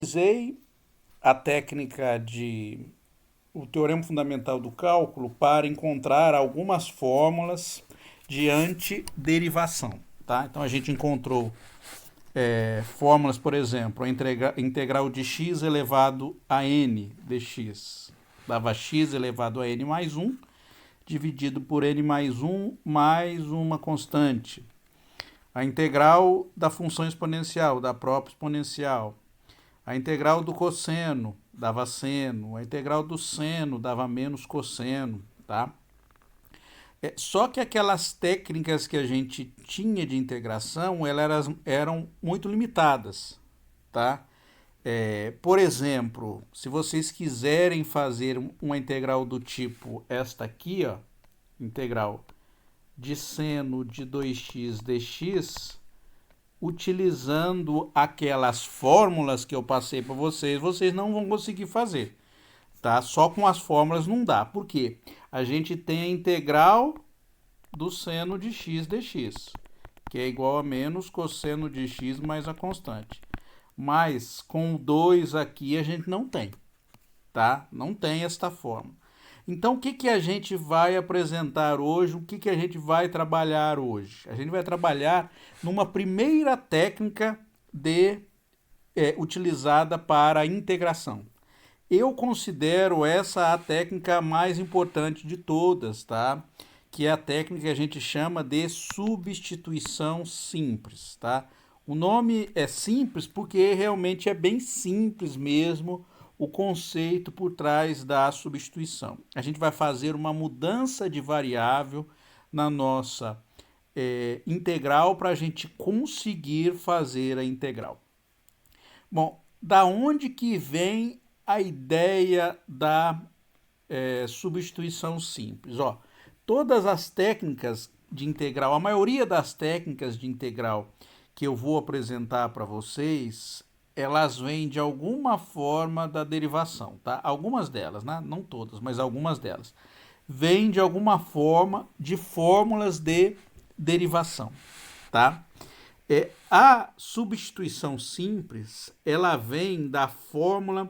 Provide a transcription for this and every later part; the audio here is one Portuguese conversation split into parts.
Usei a técnica o teorema fundamental do cálculo para encontrar algumas fórmulas de antiderivação, tá? Então a gente encontrou fórmulas, por exemplo, a integral de x elevado a n dx dava x elevado a n mais 1, dividido por n mais 1 mais uma constante. A integral da função exponencial, da própria exponencial. A integral do cosseno dava seno, a integral do seno dava menos cosseno, tá? Só que aquelas técnicas que a gente tinha de integração, elas eram muito limitadas, tá? Por exemplo, se vocês quiserem fazer uma integral do tipo esta aqui, ó, integral de seno de 2x dx, utilizando aquelas fórmulas que eu passei para vocês, vocês não vão conseguir fazer, tá? Só com as fórmulas não dá. Por quê? A gente tem a integral do seno de x dx, que é igual a menos cosseno de x mais a constante. Mas com 2 aqui a gente não tem, tá? Não tem esta fórmula. Então, o que a gente vai apresentar hoje? O que a gente vai trabalhar hoje? A gente vai trabalhar numa primeira técnica utilizada para a integração. Eu considero essa a técnica mais importante de todas, tá? Que é a técnica que a gente chama de substituição simples, tá? O nome é simples porque realmente é bem simples mesmo o conceito por trás da substituição. A gente vai fazer uma mudança de variável na nossa integral para a gente conseguir fazer a integral. Bom, da onde que vem a ideia da substituição simples? Ó, todas as técnicas de integral, a maioria das técnicas de integral que eu vou apresentar para vocês, elas vêm de alguma forma da derivação, tá? Algumas delas, né? Não todas, mas algumas delas. Vêm de alguma forma de fórmulas de derivação, tá? A substituição simples, ela vem da fórmula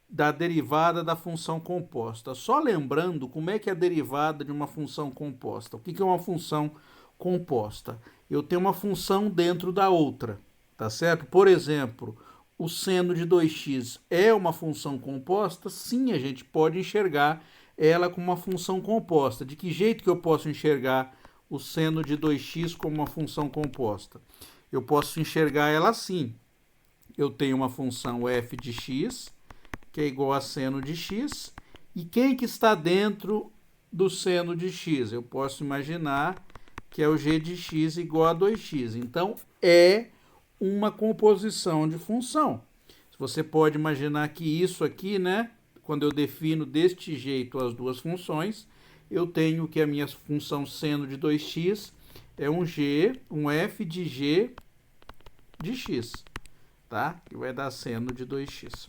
da derivada da função composta. Só lembrando como é que é a derivada de uma função composta. O que é uma função composta? Eu tenho uma função dentro da outra, tá certo? Por exemplo, o seno de 2x é uma função composta? Sim, a gente pode enxergar ela como uma função composta. De que jeito que eu posso enxergar o seno de 2x como uma função composta? Eu posso enxergar ela assim. Eu tenho uma função f de x, que é igual a seno de x, e quem que está dentro do seno de x? Eu posso imaginar que é o g de x igual a 2x. Então, é uma composição de função. Você pode imaginar que isso aqui, né, quando eu defino deste jeito as duas funções, eu tenho que a minha função seno de 2x é um f de g de x, tá? Que vai dar seno de 2x.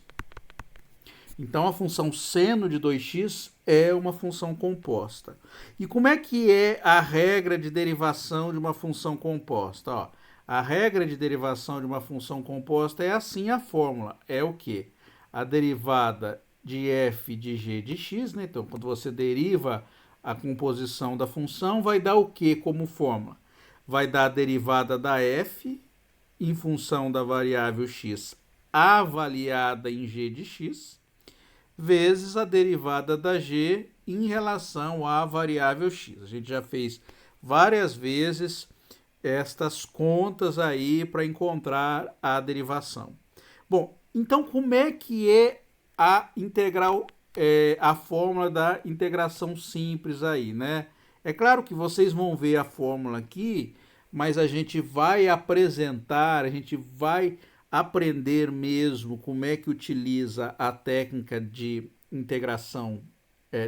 Então, a função seno de 2x é uma função composta. E como é que é a regra de derivação de uma função composta? Ó, a regra de derivação de uma função composta é assim a fórmula. É o quê? A derivada de f de g de x, né? Então, quando você deriva a composição da função, vai dar o quê como fórmula? Vai dar a derivada da f em função da variável x avaliada em g de x, vezes a derivada da g em relação à variável x. A gente já fez várias vezes estas contas aí para encontrar a derivação. Bom, então como é que é a integral, a fórmula da integração simples aí, né? É claro que vocês vão ver a fórmula aqui, mas a gente vai apresentar, a gente vai aprender mesmo como é que utiliza a técnica de integração,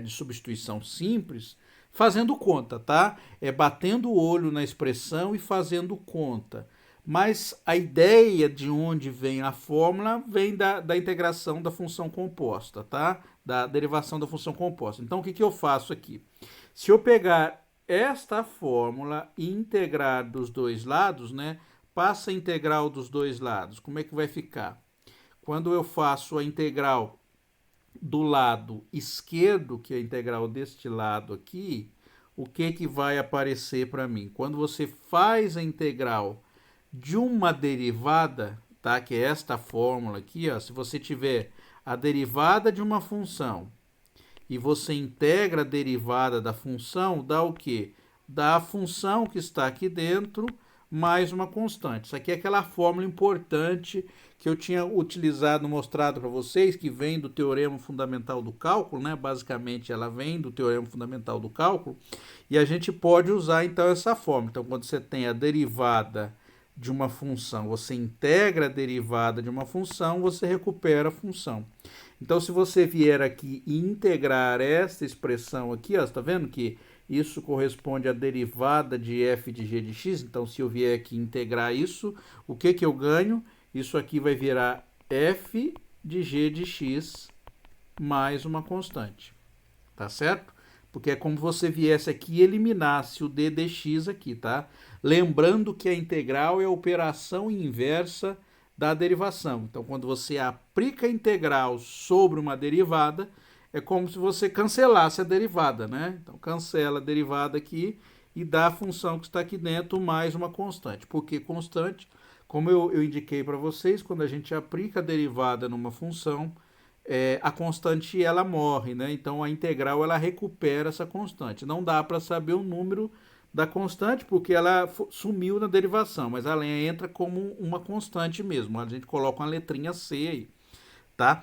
de substituição simples, fazendo conta, tá? Batendo o olho na expressão e fazendo conta. Mas a ideia de onde vem a fórmula vem da integração da função composta, tá? Da derivação da função composta. Então, o que eu faço aqui? Se eu pegar esta fórmula e integrar dos dois lados, né? Passa a integral dos dois lados. Como é que vai ficar? quando eu faço a integral do lado esquerdo, que é a integral deste lado aqui, o que que vai aparecer para mim? Quando você faz a integral de uma derivada, tá? Que é esta fórmula aqui, ó, se você tiver a derivada de uma função e você integra a derivada da função, dá o quê? Dá a função que está aqui dentro mais uma constante. Isso aqui é aquela fórmula importante que eu tinha utilizado, mostrado para vocês, que vem do teorema fundamental do cálculo, né? Basicamente ela vem do teorema fundamental do cálculo, e a gente pode usar então essa fórmula. Então, quando você tem a derivada de uma função, você integra a derivada de uma função, você recupera a função. Então, se você vier aqui e integrar essa expressão aqui, ó, está vendo que isso corresponde à derivada de f de g de x. Então, se eu vier aqui integrar isso, o que que eu ganho? Isso aqui vai virar f de g de x mais uma constante. Tá certo? Porque é como se você viesse aqui e eliminasse o d dx aqui, tá? Lembrando que a integral é a operação inversa da derivação. Então, quando você aplica a integral sobre uma derivada, é como se você cancelasse a derivada, né? Então, cancela a derivada aqui e dá a função que está aqui dentro mais uma constante. Por que constante? Como eu indiquei para vocês, quando a gente aplica a derivada numa função, a constante ela morre, né? Então, a integral ela recupera essa constante. Não dá para saber o número da constante, porque ela sumiu na derivação, mas ela entra como uma constante mesmo. A gente coloca uma letrinha C aí, tá?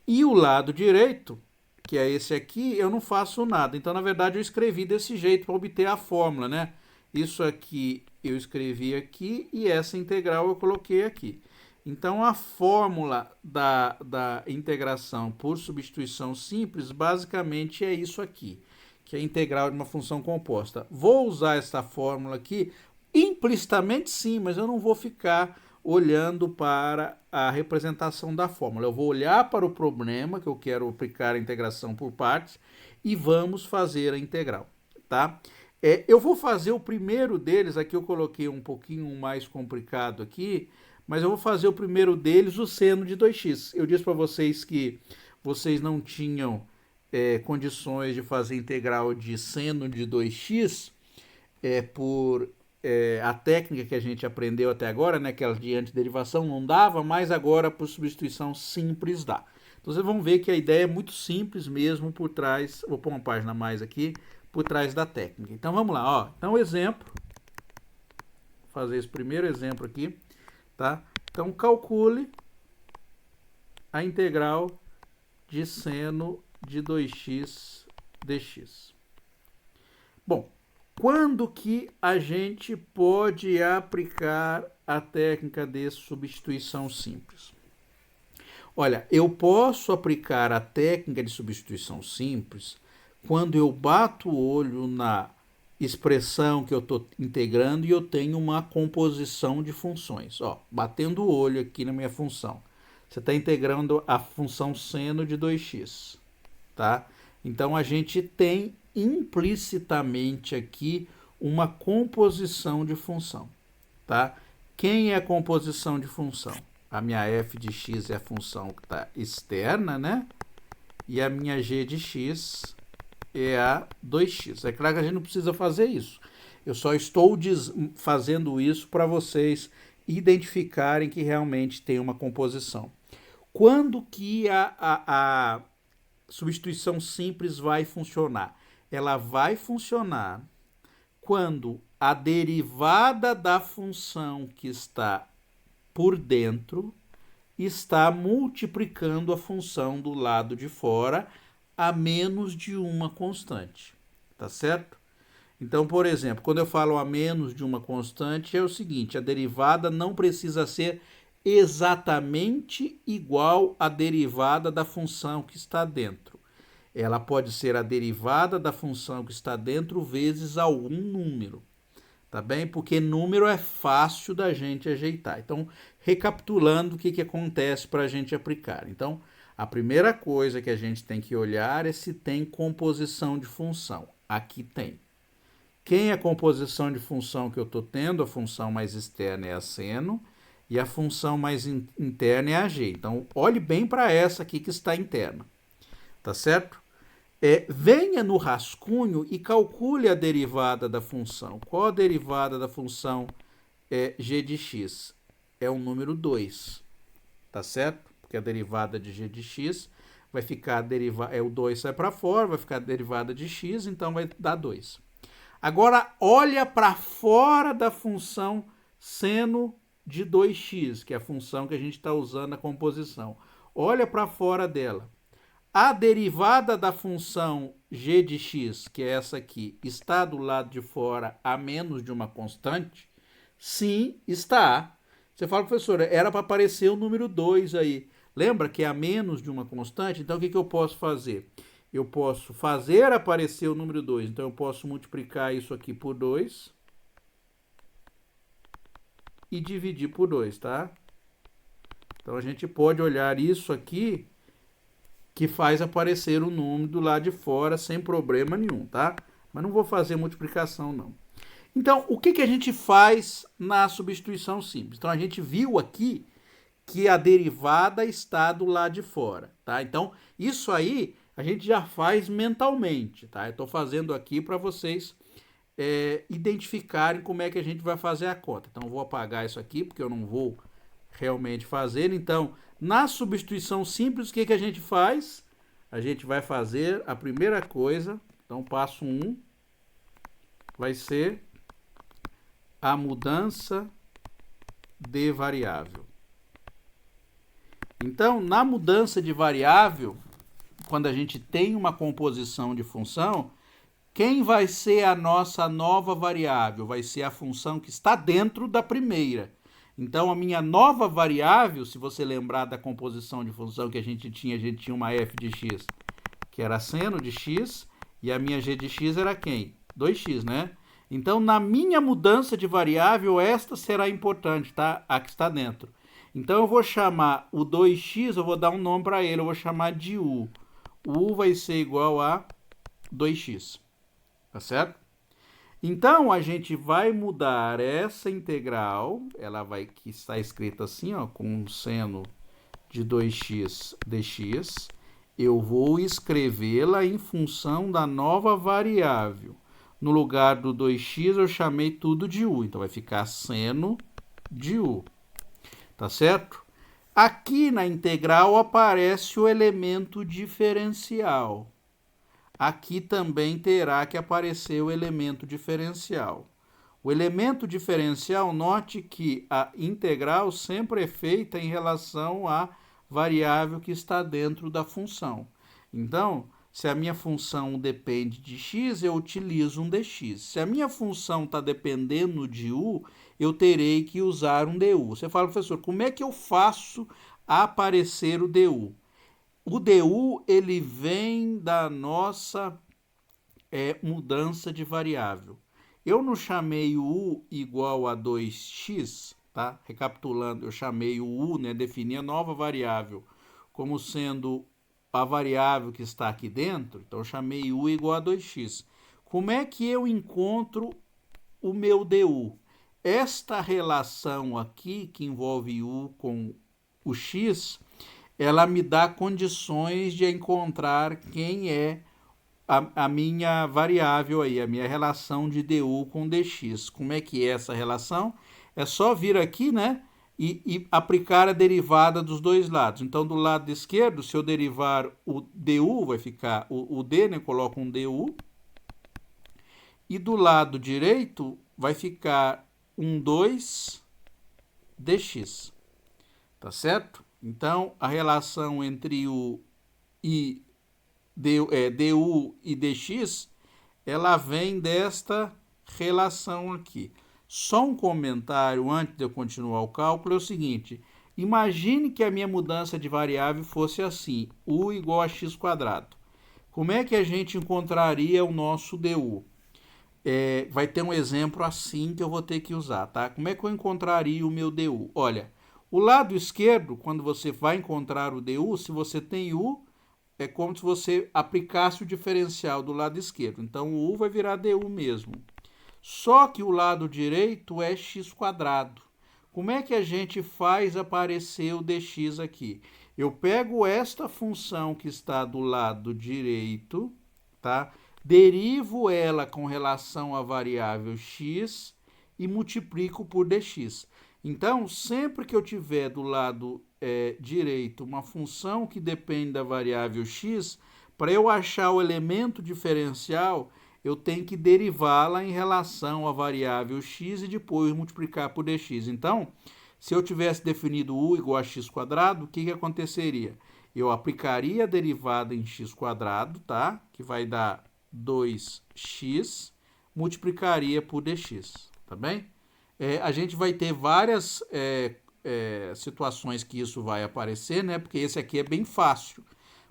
E o lado direito, que é esse aqui, eu não faço nada. Então, na verdade, eu escrevi desse jeito para obter a fórmula, né? Isso aqui eu escrevi aqui e essa integral eu coloquei aqui. Então, a fórmula da integração por substituição simples, basicamente é isso aqui, que é a integral de uma função composta. Vou usar essa fórmula aqui implicitamente sim, mas eu não vou ficar olhando para a representação da fórmula. Eu vou olhar para o problema, que eu quero aplicar a integração por partes, e vamos fazer a integral, tá? Eu vou fazer o primeiro deles, aqui eu coloquei um pouquinho mais complicado aqui, mas eu vou fazer o primeiro deles, o seno de 2x. Eu disse para vocês que vocês não tinham condições de fazer integral de seno de 2x por a técnica que a gente aprendeu até agora, né, aquela de antiderivação, não dava, mas agora por substituição simples dá. Então vocês vão ver que a ideia é muito simples mesmo por trás, vou pôr uma página a mais aqui, por trás da técnica. Então vamos lá, ó. Então exemplo, vou fazer esse primeiro exemplo aqui, tá? Então calcule a integral de seno de 2x dx. Bom, quando que a gente pode aplicar a técnica de substituição simples? Olha, eu posso aplicar a técnica de substituição simples quando eu bato o olho na expressão que eu estou integrando e eu tenho uma composição de funções. Ó, batendo o olho aqui na minha função. Você está integrando a função seno de 2x, tá? Então, a gente tem implicitamente aqui uma composição de função, tá? Quem é a composição de função? A minha f de x é a função que está externa, né? E a minha g de x é a 2x. É claro que a gente não precisa fazer isso. Eu só estou fazendo isso para vocês identificarem que realmente tem uma composição. Quando que a substituição simples vai funcionar? Ela vai funcionar quando a derivada da função que está por dentro está multiplicando a função do lado de fora a menos de uma constante, tá certo? Então, por exemplo, quando eu falo a menos de uma constante, é o seguinte, a derivada não precisa ser exatamente igual à derivada da função que está dentro. Ela pode ser a derivada da função que está dentro vezes algum número, tá bem? Porque número é fácil da gente ajeitar. Então, recapitulando o que acontece para a gente aplicar. Então, a primeira coisa que a gente tem que olhar é se tem composição de função. Aqui tem. Quem é a composição de função que eu estou tendo? A função mais externa é a seno. e a função mais interna é a g. Então, olhe bem para essa aqui que está interna, tá certo? Venha no rascunho e calcule a derivada da função. Qual a derivada da função g de x? É o número 2, tá certo? Porque a derivada de g de x vai ficar o 2 sai para fora, vai ficar a derivada de x, então vai dar 2. Agora, olha para fora da função seno de 2x, que é a função que a gente está usando na composição. Olha para fora dela. A derivada da função g de x, que é essa aqui, está do lado de fora a menos de uma constante? Sim, está. Você fala, professor, era para aparecer o número 2 aí. Lembra que é a menos de uma constante? Então, o que eu posso fazer? Eu posso fazer aparecer o número 2. Então, eu posso multiplicar isso aqui por 2 e dividir por 2, tá? Então, a gente pode olhar isso aqui, que faz aparecer o número do lado de fora sem problema nenhum, tá? Mas não vou fazer multiplicação, não. Então, o que a gente faz na substituição simples? Então, a gente viu aqui que a derivada está do lado de fora, tá? Então, isso aí a gente já faz mentalmente, tá? Eu estou fazendo aqui para vocês identificarem como é que a gente vai fazer a conta. Então, eu vou apagar isso aqui, porque eu não vou realmente fazer. Então, na substituição simples, o que a gente faz? A gente vai fazer a primeira coisa, então, passo 1 vai ser a mudança de variável. Então, na mudança de variável, quando a gente tem uma composição de função, quem vai ser a nossa nova variável? Vai ser a função que está dentro da primeira. Então, a minha nova variável, se você lembrar da composição de função que a gente tinha uma f de x, que era seno de x, e a minha g de x era quem? 2x, né? Então, na minha mudança de variável, esta será importante, tá? A que está dentro. Então, eu vou chamar o 2x, eu vou dar um nome para ele, eu vou chamar de u. O u vai ser igual a 2x, tá certo? Então, a gente vai mudar essa integral, que está escrita assim, ó, com seno de 2x dx, eu vou escrevê-la em função da nova variável. No lugar do 2x, eu chamei tudo de u, então vai ficar seno de u, tá certo? Aqui na integral aparece o elemento diferencial. Aqui também terá que aparecer o elemento diferencial. O elemento diferencial, note que a integral sempre é feita em relação à variável que está dentro da função. Então, se a minha função depende de x, eu utilizo um dx. Se a minha função está dependendo de u, eu terei que usar um du. Você fala, professor, como é que eu faço aparecer o du? O du, ele vem da nossa mudança de variável. Eu não chamei o u igual a 2x, tá? Recapitulando, eu chamei o u, né, defini a nova variável como sendo a variável que está aqui dentro, então eu chamei u igual a 2x. Como é que eu encontro o meu du? Esta relação aqui, que envolve u com o x, ela me dá condições de encontrar quem é a minha variável aí, a minha relação de du com dx. Como é que é essa relação? É só vir aqui, né, e aplicar a derivada dos dois lados. Então, do lado esquerdo, se eu derivar o du, vai ficar o d, né, coloco um du. E do lado direito, vai ficar um 2 dx. Tá certo? Então, a relação entre u e du e dx, ela vem desta relação aqui. Só um comentário antes de eu continuar o cálculo é o seguinte: imagine que a minha mudança de variável fosse assim, u igual a x². Como é que a gente encontraria o nosso du? Vai ter um exemplo assim que eu vou ter que usar, tá? Como é que eu encontraria o meu du? Olha, o lado esquerdo, quando você vai encontrar o du, se você tem u, é como se você aplicasse o diferencial do lado esquerdo. Então, o u vai virar du mesmo. Só que o lado direito é x². Como é que a gente faz aparecer o dx aqui? Eu pego esta função que está do lado direito, tá? Derivo ela com relação à variável x e multiplico por dx. Então, sempre que eu tiver do lado direito uma função que depende da variável x, para eu achar o elemento diferencial, eu tenho que derivá-la em relação à variável x e depois multiplicar por dx. Então, se eu tivesse definido u igual a x², o que aconteceria? Eu aplicaria a derivada em x², tá? Que vai dar 2x, multiplicaria por dx, tá bem? A gente vai ter várias situações que isso vai aparecer, né? Porque esse aqui é bem fácil.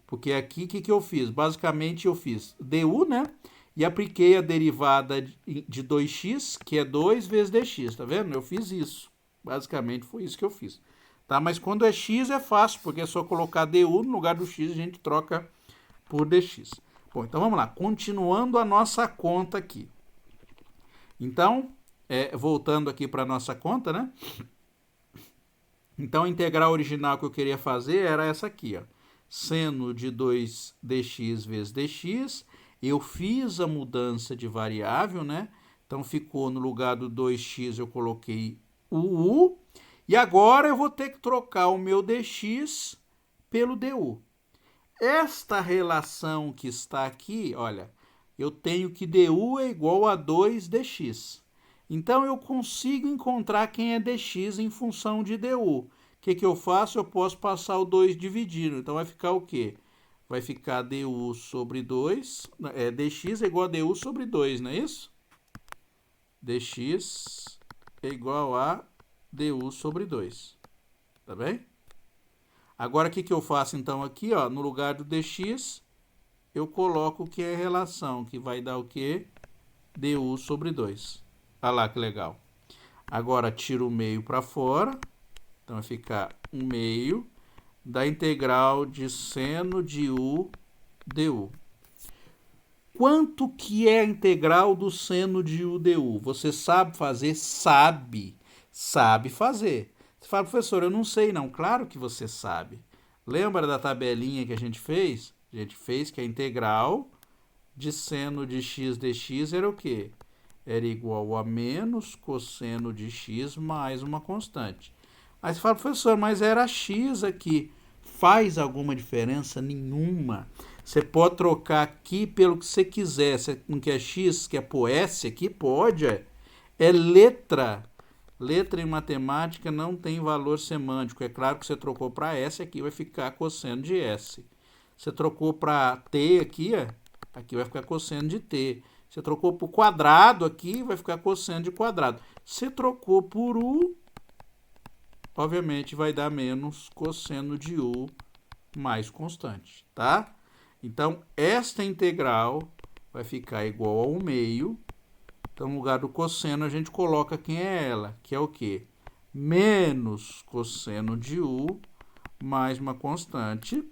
Porque aqui, o que eu fiz? Basicamente, eu fiz du, né? E apliquei a derivada de 2x, que é 2 vezes dx, tá vendo? Eu fiz isso. Basicamente, foi isso que eu fiz. Tá? Mas quando é x, é fácil, porque é só colocar du no lugar do x, a gente troca por dx. Bom, então vamos lá. Continuando a nossa conta aqui. Então, voltando aqui para a nossa conta, né? Então, a integral original que eu queria fazer era essa aqui, ó. Seno de 2dx vezes dx. Eu fiz a mudança de variável, né? Então, ficou no lugar do 2x, eu coloquei o u. E agora eu vou ter que trocar o meu dx pelo du. Esta relação que está aqui, olha, eu tenho que du é igual a 2dx. Então, eu consigo encontrar quem é dx em função de du. O que eu faço? Eu posso passar o 2 dividindo. Então, vai ficar o quê? Vai ficar du sobre 2. Dx é igual a du sobre 2, não é isso? Dx é igual a du sobre 2. Tá bem? Agora, o que eu faço, então, aqui, ó, no lugar do dx, eu coloco o que é relação, que vai dar o quê? Du sobre 2. Olha lá que legal. Agora, tiro o meio para fora. Então, vai ficar 1/2 da integral de seno de u du. Quanto que é a integral do seno de u du? Você sabe fazer? Sabe. Sabe fazer. Você fala, professor, eu não sei não. Claro que você sabe. Lembra da tabelinha que a gente fez? A gente fez que a integral de seno de x dx era o quê? Era igual a menos cosseno de x mais uma constante. Aí você fala, professor, mas era x aqui. Faz alguma diferença? Nenhuma. Você pode trocar aqui pelo que você quiser. Você não quer x, quer pôr s aqui? Pode. É letra. Letra em matemática não tem valor semântico. É claro que você trocou para s, aqui vai ficar cosseno de s. Você trocou para t aqui, aqui vai ficar cosseno de t. Você trocou por quadrado aqui, vai ficar cosseno de quadrado. Você trocou por u, obviamente vai dar menos cosseno de u mais constante, tá? Então, esta integral vai ficar igual a 1/2. Então, no lugar do cosseno, a gente coloca quem é ela, que é o quê? Menos cosseno de u mais uma constante,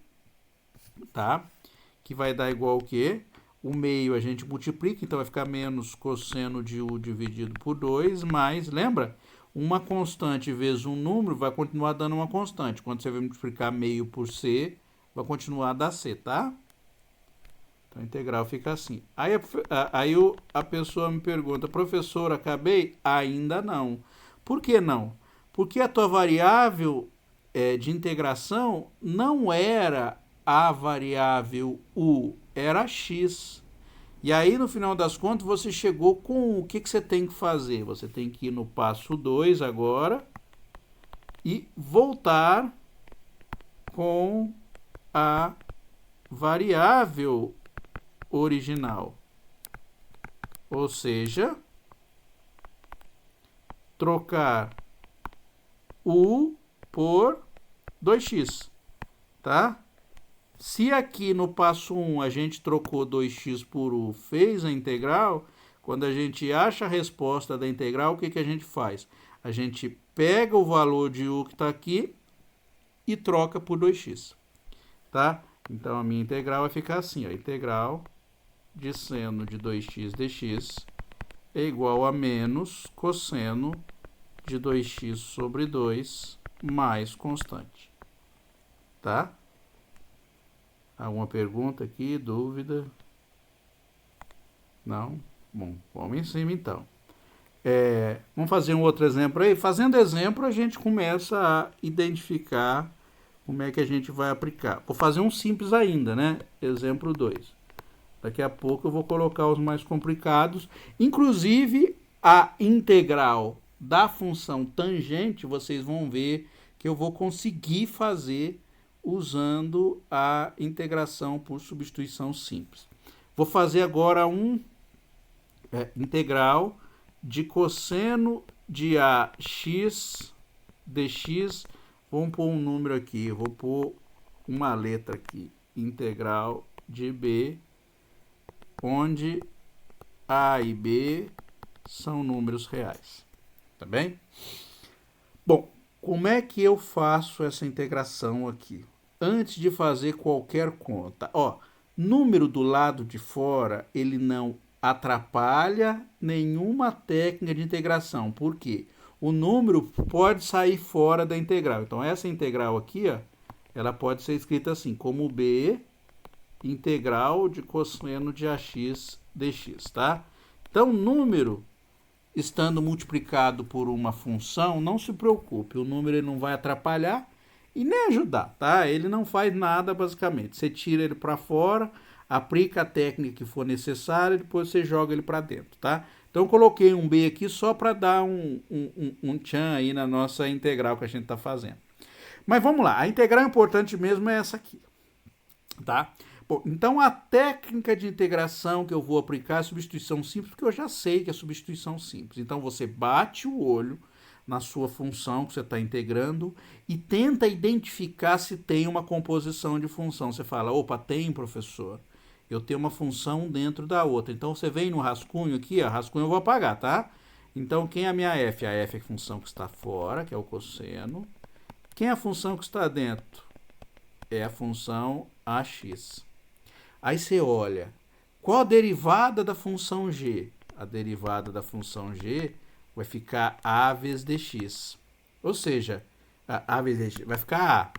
tá? Que vai dar igual ao quê? O meio a gente multiplica, então vai ficar menos cosseno de u dividido por 2, mais, lembra? Uma constante vezes um número vai continuar dando uma constante. Quando você vai multiplicar meio por c, vai continuar a dar c, tá? Então, a integral fica assim. Aí a pessoa me pergunta, professor, acabei? Ainda não. Por que não? Porque a tua variável de integração não era a variável u, era x. E aí, no final das contas, você chegou com o que você tem que fazer? Você tem que ir no passo 2 agora e voltar com a variável original. Ou seja, trocar u por 2x, tá? Se aqui no passo 1 a gente trocou 2x por u, fez a integral, quando a gente acha a resposta da integral, o que a gente faz? A gente pega o valor de u que está aqui e troca por 2x, tá? Então, a minha integral vai ficar assim, ó, integral de seno de 2x dx é igual a menos cosseno de 2x sobre 2 mais constante. Tá? Alguma pergunta aqui, dúvida? Não? Bom, vamos em cima então. Vamos fazer um outro exemplo aí? Fazendo exemplo, a gente começa a identificar como é que a gente vai aplicar. Vou fazer um simples ainda, né? Exemplo 2. Daqui a pouco eu vou colocar os mais complicados. Inclusive, a integral da função tangente, vocês vão ver que eu vou conseguir fazer usando a integração por substituição simples. Vou fazer agora um integral de cosseno de AX dx. Vamos pôr um número aqui, eu vou pôr uma letra aqui. Integral de B, onde A e B são números reais. Tá bem? Bom, como é que eu faço essa integração aqui? Antes de fazer qualquer conta, número do lado de fora, ele não atrapalha nenhuma técnica de integração. Por quê? O número pode sair fora da integral. Então, essa integral aqui, ela pode ser escrita assim, como B integral de cosseno de AX dx, tá? Então, número estando multiplicado por uma função, não se preocupe, o número ele não vai atrapalhar e nem ajudar, tá? Ele não faz nada, basicamente. Você tira ele para fora, aplica a técnica que for necessária, depois você joga ele para dentro, tá? Então, eu coloquei um B aqui só para dar um tchan aí na nossa integral que a gente está fazendo. Mas vamos lá, a integral importante mesmo é essa aqui, tá? Bom, então a técnica de integração que eu vou aplicar é a substituição simples, porque eu já sei que é substituição simples. Então, você bate o olho na sua função que você está integrando e tenta identificar se tem uma composição de função. Você fala, opa, tem, professor. Eu tenho uma função dentro da outra. Então, você vem no rascunho aqui, rascunho eu vou apagar, tá? Então, quem é a minha f? A f é a função que está fora, que é o cosseno. Quem é a função que está dentro? É a função ax. Aí você olha, qual a derivada da função g? A derivada da função g vai ficar a vezes dx. Ou seja, a vezes dx vai ficar a,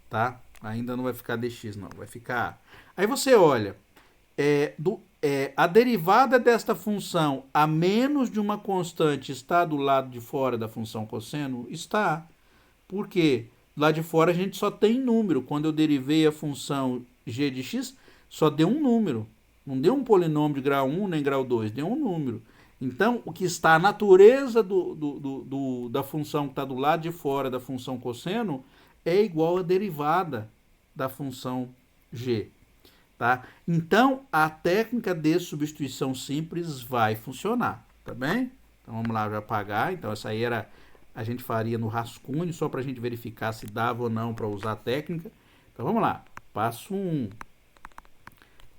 tá? Ainda não vai ficar dx, não, vai ficar a. Aí você olha, a derivada desta função a menos de uma constante está do lado de fora da função cosseno? Está. Por quê? Lá de fora a gente só tem número. Quando eu derivei a função g de x, só deu um número. Não deu um polinômio de grau 1 nem grau 2, deu um número. Então, o que está a natureza da função que está do lado de fora da função cosseno é igual à derivada da função g. Tá? Então, a técnica de substituição simples vai funcionar. Tá bem? Então, vamos lá, já apagar. Então, essa aí a gente faria no rascunho, só para a gente verificar se dava ou não para usar a técnica. Então, vamos lá. Passo 1.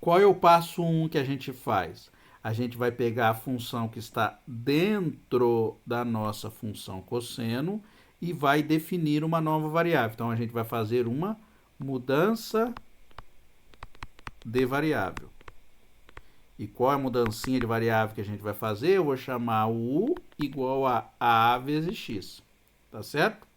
Qual é o passo 1 que a gente faz? A gente vai pegar a função que está dentro da nossa função cosseno e vai definir uma nova variável. Então, a gente vai fazer uma mudança de variável. E qual é a mudancinha de variável que a gente vai fazer? Eu vou chamar o u igual a a vezes x. Tá certo?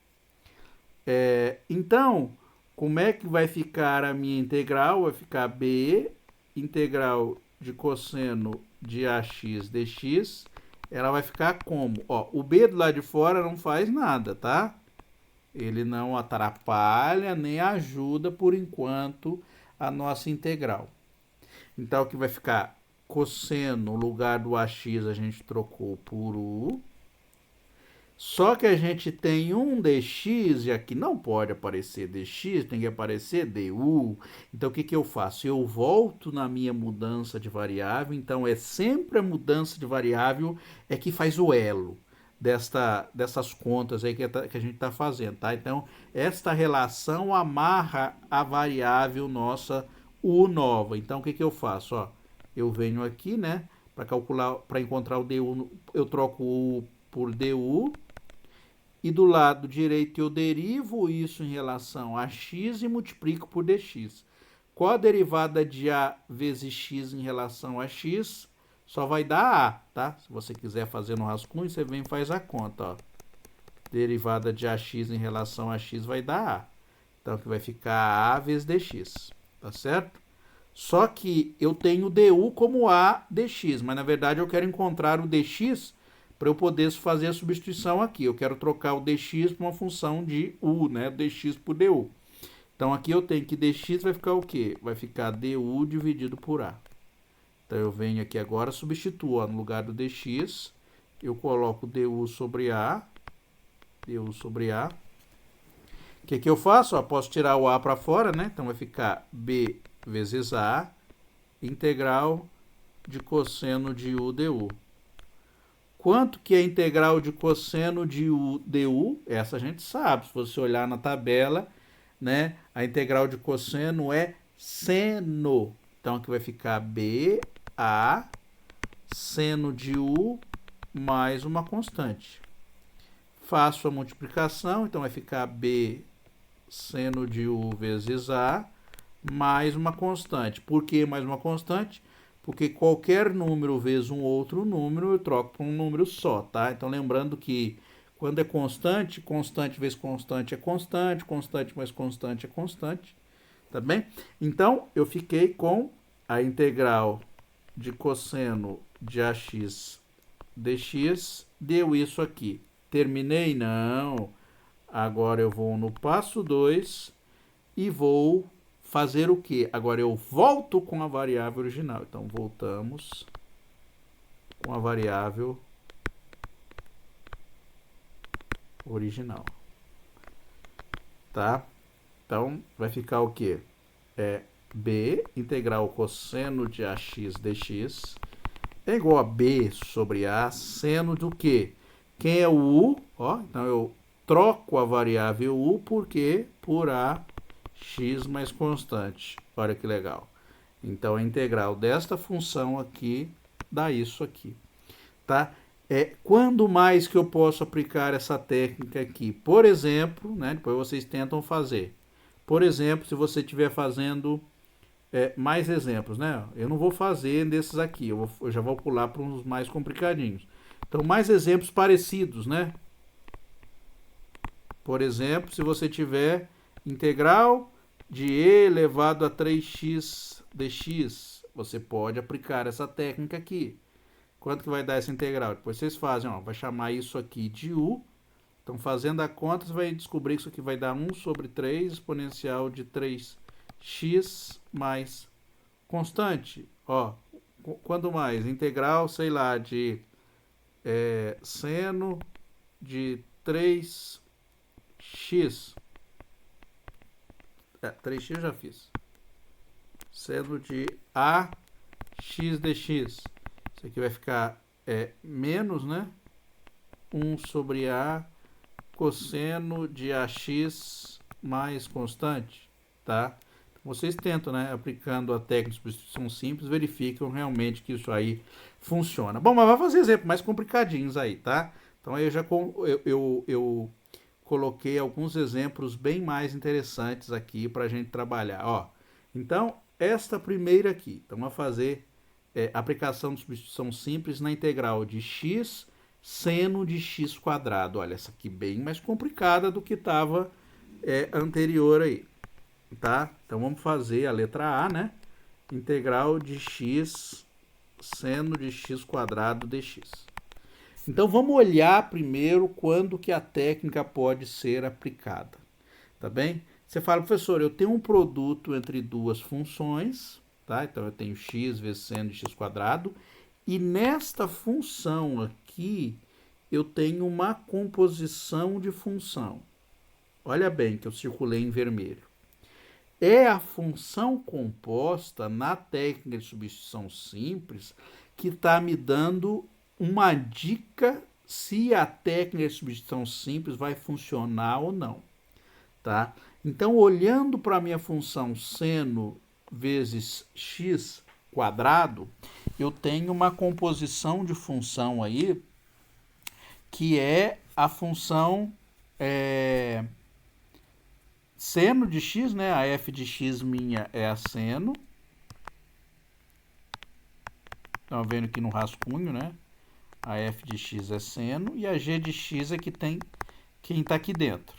Então, como é que vai ficar a minha integral? Vai ficar b integral de cosseno de ax dx. Ela vai ficar como? O b do lado de fora não faz nada, tá? Ele não atrapalha nem ajuda, por enquanto, a nossa integral. Então, o que vai ficar? Cosseno, no lugar do ax, a gente trocou por u. Só que a gente tem um dx e aqui não pode aparecer dx, tem que aparecer du. Então, o que eu faço? Eu volto na minha mudança de variável. Então, é sempre a mudança de variável que faz o elo dessas contas aí que a gente está fazendo, tá? Então, esta relação amarra a variável nossa u nova. Então, o que eu faço? Eu venho aqui, né? Para calcular, para encontrar o du, eu troco o u por du. E do lado direito eu derivo isso em relação a x e multiplico por dx. Qual a derivada de a vezes x em relação a x? só vai dar A, tá? Se você quiser fazer no rascunho, você vem e faz a conta, ó. Derivada de AX em relação a X vai dar A. Então, que vai ficar A vezes dx, tá certo? Só que eu tenho du como A dx, mas na verdade eu quero encontrar o dx para eu poder fazer a substituição aqui. Eu quero trocar o dx por uma função de u, né? Dx por du. Então, aqui eu tenho que dx vai ficar o quê? Vai ficar du dividido por A. Então, eu venho aqui agora, substituo, ó, no lugar do dx, eu coloco du sobre A. Du sobre A. O que eu faço? Ó, posso tirar o A para fora, né? Então, vai ficar B vezes A, integral de cosseno de u du. Quanto que é a integral de cosseno de u du? Essa a gente sabe. Se você olhar na tabela, né? A integral de cosseno é seno. Então, aqui vai ficar BA seno de u mais uma constante. Faço a multiplicação, então vai ficar B seno de u vezes A mais uma constante. Por que mais uma constante? Porque qualquer número vezes um outro número eu troco por um número só, tá? Então, lembrando que quando é constante, constante vezes constante é constante, constante mais constante é constante, tá bem? Então, eu fiquei com a integral de cosseno de AX dx, deu isso aqui. Terminei? Não. Agora eu vou no passo 2 e vou fazer o quê? Agora eu volto com a variável original. Então, voltamos com a variável original. Tá? Então, vai ficar o quê? B integral cosseno de AX dx é igual a B sobre A seno do quê? Quem é o U? Ó, então, eu troco a variável U por quê? Por A x mais constante. Olha que legal. Então, a integral desta função aqui dá isso aqui. Tá? Quando mais que eu posso aplicar essa técnica aqui? Por exemplo, né, depois vocês tentam fazer. Por exemplo, se você estiver fazendo mais exemplos, né? Eu não vou fazer desses aqui, eu já vou pular para uns mais complicadinhos. Então, mais exemplos parecidos, né? Por exemplo, se você tiver integral de e elevado a 3x dx, você pode aplicar essa técnica aqui. Quanto que vai dar essa integral? Depois vocês fazem, ó, vai chamar isso aqui de u. Então, fazendo a conta, você vai descobrir que isso aqui vai dar 1 sobre 3 exponencial de 3x mais constante. Ó, quando mais? Integral, sei lá, de seno de 3x. 3x eu já fiz. Seno de a x dx. Isso aqui vai ficar menos, né? 1 sobre a cosseno de ax mais constante, tá? Vocês tentam, né? Aplicando a técnica de substituição simples, verificam realmente que isso aí funciona. Bom, mas vai fazer exemplos mais complicadinhos aí, tá? Então, aí eu coloquei alguns exemplos bem mais interessantes aqui para a gente trabalhar. Ó, então, esta primeira aqui, então, vamos fazer aplicação de substituição simples na integral de x seno de x quadrado. Olha, essa aqui bem mais complicada do que estava anterior aí, tá? Então, vamos fazer a letra A, né? Integral de x seno de x quadrado dx. Então, vamos olhar primeiro quando que a técnica pode ser aplicada, tá bem? Você fala, professor, eu tenho um produto entre duas funções, tá? Então, eu tenho x vezes seno de x quadrado, e nesta função aqui, eu tenho uma composição de função. Olha bem que eu circulei em vermelho. É a função composta na técnica de substituição simples que está me dando uma dica se a técnica de substituição simples vai funcionar ou não, tá? Então, olhando para a minha função seno vezes x quadrado, eu tenho uma composição de função aí que é a função seno de x, né? A f de x minha é a seno. Estão vendo aqui no rascunho, né? A f de x é seno e a g de x é que tem quem está aqui dentro,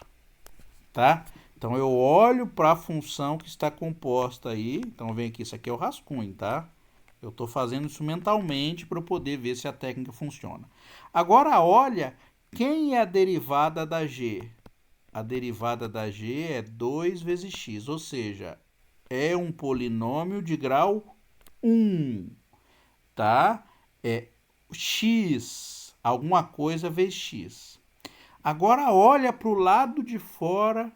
tá? Então, eu olho para a função que está composta aí. Então, vem aqui, isso aqui é o rascunho, tá? Eu estou fazendo isso mentalmente para eu poder ver se a técnica funciona. Agora, olha, quem é a derivada da g? A derivada da g é 2 vezes x, ou seja, é um polinômio de grau 1, tá? É x, alguma coisa vezes x. Agora, olha para o lado de fora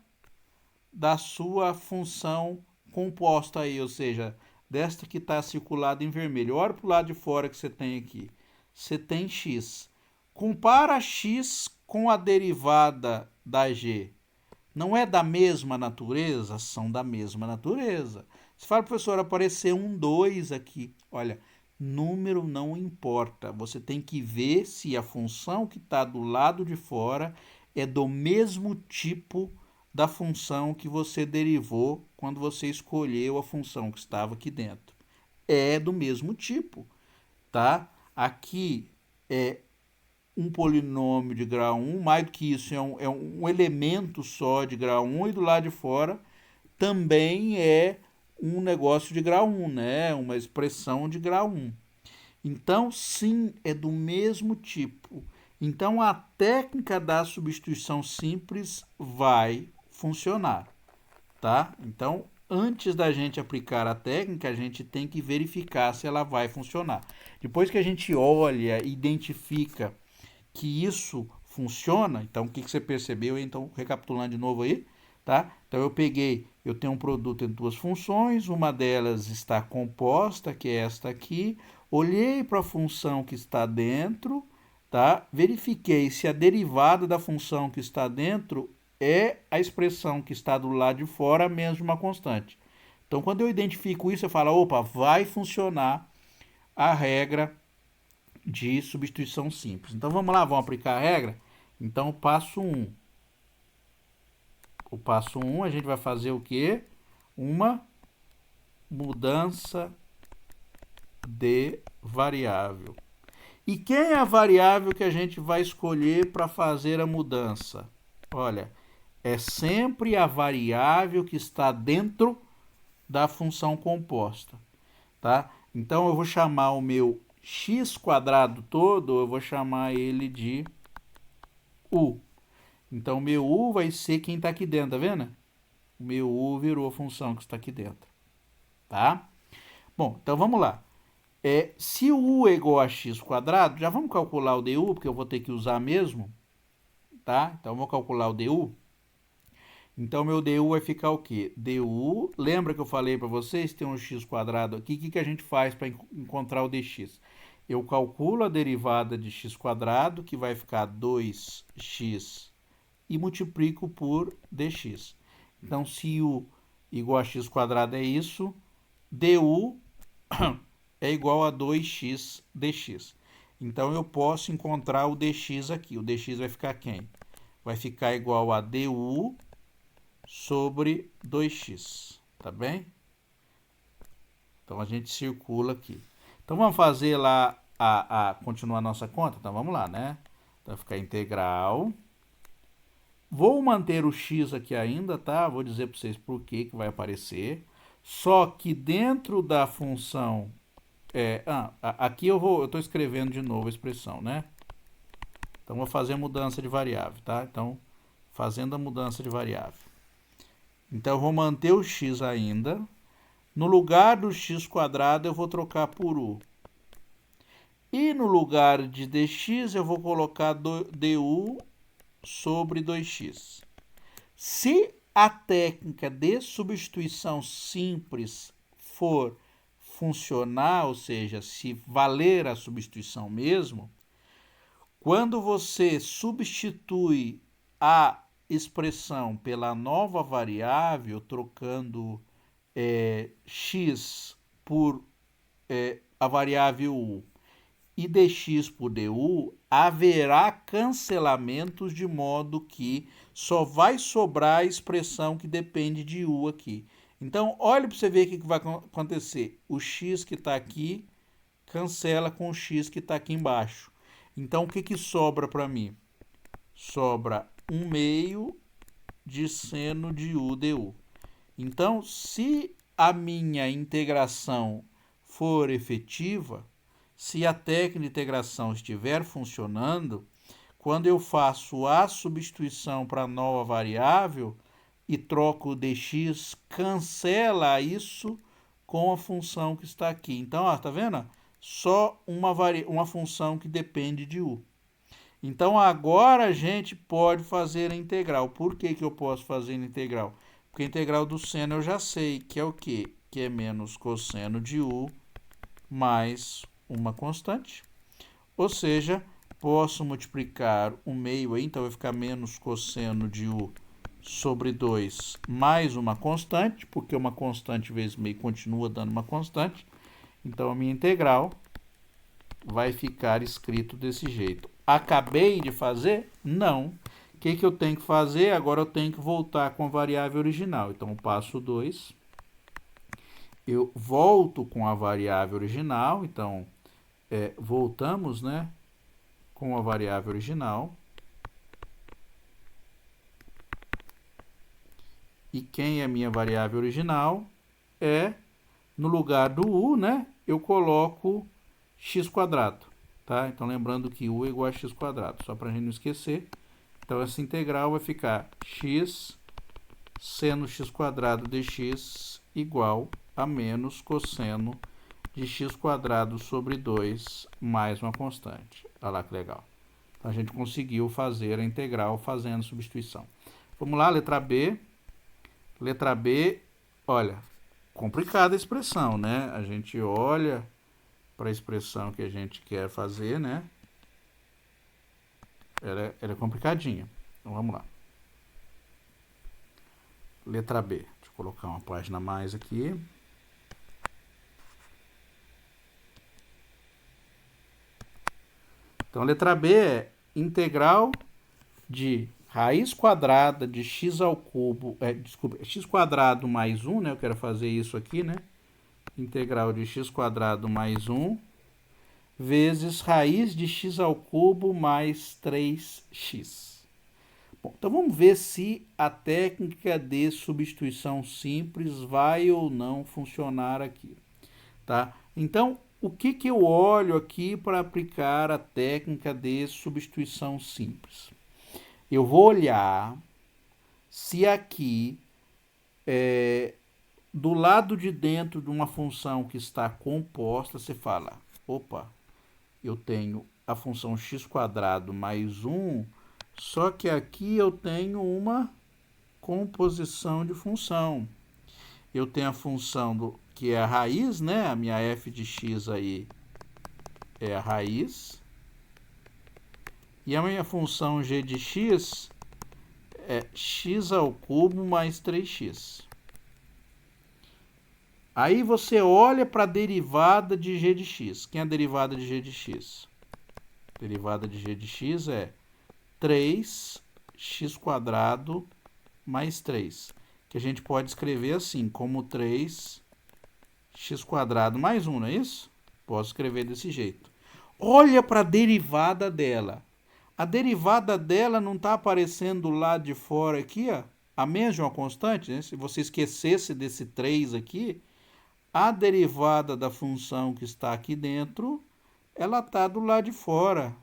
da sua função composta aí, ou seja, desta que está circulada em vermelho. Olha para o lado de fora que você tem aqui. Você tem x. Compara x com a derivada da g. Não é da mesma natureza? São da mesma natureza. Você fala, professor, apareceu um 2 aqui. Olha, número não importa. Você tem que ver se a função que está do lado de fora é do mesmo tipo da função que você derivou quando você escolheu a função que estava aqui dentro. É do mesmo tipo, tá? Aqui é um polinômio de grau 1, mais do que isso, é um elemento só de grau 1, e do lado de fora também é um negócio de grau 1, né? Uma expressão de grau 1. Então, sim, é do mesmo tipo. Então, a técnica da substituição simples vai funcionar, tá? Então, antes da gente aplicar a técnica, a gente tem que verificar se ela vai funcionar. Depois que a gente olha e identifica que isso funciona, então o que você percebeu? Então, recapitulando de novo aí, tá? Então, eu tenho um produto em duas funções, uma delas está composta, que é esta aqui, olhei para a função que está dentro, tá? Verifiquei se a derivada da função que está dentro é a expressão que está do lado de fora menos uma constante. Então, quando eu identifico isso, eu falo, opa, vai funcionar a regra de substituição simples. Então, vamos lá, vamos aplicar a regra? Então, o passo 1. O passo 1, a gente vai fazer o quê? Uma mudança de variável. E quem é a variável que a gente vai escolher para fazer a mudança? Olha, é sempre a variável que está dentro da função composta, tá? Então, eu vou chamar o meu x quadrado todo, eu vou chamar ele de u. Então, o meu u vai ser quem está aqui dentro, tá vendo? O meu u virou a função que está aqui dentro, tá? Bom, então vamos lá. Se o u é igual a x quadrado, já vamos calcular o du, porque eu vou ter que usar mesmo, tá? Então, vou calcular o du. Então, meu du vai ficar o quê? Du, lembra que eu falei para vocês, tem um x quadrado aqui, o que a gente faz para encontrar o dx? Eu calculo a derivada de x quadrado, que vai ficar 2x, e multiplico por dx. Então, se u igual a x quadrado é isso, du é igual a 2x dx. Então, eu posso encontrar o dx aqui. O dx vai ficar quem? Vai ficar igual a du sobre 2x, tá bem? Então, a gente circula aqui. Então, vamos fazer lá, continuar a nossa conta? Então, vamos lá, né? Então, vai ficar integral. Vou manter o x aqui ainda, tá? Vou dizer para vocês por que vai aparecer. Só que dentro da função... aqui eu estou escrevendo de novo a expressão, né? Então, vou fazer a mudança de variável, tá? Então, fazendo a mudança de variável. Então, eu vou manter o x ainda. No lugar do x quadrado, eu vou trocar por u. E no lugar de dx, eu vou colocar du sobre 2x. Se a técnica de substituição simples for funcionar, ou seja, se valer a substituição mesmo, quando você substitui a expressão pela nova variável, trocando x por a variável u e dx por du, haverá cancelamentos de modo que só vai sobrar a expressão que depende de u aqui. Então, olha para você ver o que vai acontecer. O x que está aqui cancela com o x que está aqui embaixo. Então, o que sobra para mim? Sobra 1/2 de seno de u du. Então, se a minha integração for efetiva, se a técnica de integração estiver funcionando, quando eu faço a substituição para a nova variável e troco o dx, cancela isso com a função que está aqui. Então, ó, tá vendo? Só uma função que depende de u. Então, agora a gente pode fazer a integral. Por que eu posso fazer a integral? Porque a integral do seno eu já sei, que é o quê? Que é menos cosseno de u mais uma constante. Ou seja, posso multiplicar o meio aí, então vai ficar menos cosseno de u sobre 2 mais uma constante, porque uma constante vezes meio continua dando uma constante. Então, a minha integral vai ficar escrito desse jeito. Acabei de fazer? Não. O que eu tenho que fazer? Agora eu tenho que voltar com a variável original. Então, passo 2. Eu volto com a variável original. Então, voltamos, né, com a variável original. E quem é a minha variável original? No lugar do u, né, eu coloco x², tá? Então, lembrando que u é igual a x², só para a gente não esquecer. Então, essa integral vai ficar x seno x² dx igual a menos cosseno de x² sobre 2 mais uma constante. Olha lá que legal. Então, a gente conseguiu fazer a integral fazendo substituição. Vamos lá, letra B. Letra B, olha, complicada a expressão, né? A gente olha para a expressão que a gente quer fazer, né? Ela é complicadinha. Então, vamos lá. Letra B. Deixa eu colocar uma página a mais aqui. Então, letra B é integral de raiz quadrada de x ao cubo, x² mais 1, né? Eu quero fazer isso aqui, né? Integral de x² mais 1 vezes raiz de x ao cubo mais 3x. Bom, então vamos ver se a técnica de substituição simples vai ou não funcionar aqui, tá? Então, o que eu olho aqui para aplicar a técnica de substituição simples? Eu vou olhar se aqui, do lado de dentro de uma função que está composta, você fala, opa, eu tenho a função x² mais 1, só que aqui eu tenho uma composição de função. Eu tenho a função que é a raiz, né? A minha f de x aí é a raiz. E a minha função g de x é x ao cubo mais 3x. Aí você olha para a derivada de g de x. Quem é a derivada de g de x? A derivada de g de x é 3x² mais 3. Que a gente pode escrever assim, como 3x² mais 1, não é isso? Posso escrever desse jeito. Olha para a derivada dela. A derivada dela não está aparecendo do lado de fora aqui, ó, a mesma constante, né? Se você esquecesse desse 3 aqui, a derivada da função que está aqui dentro, ela está do lado de fora.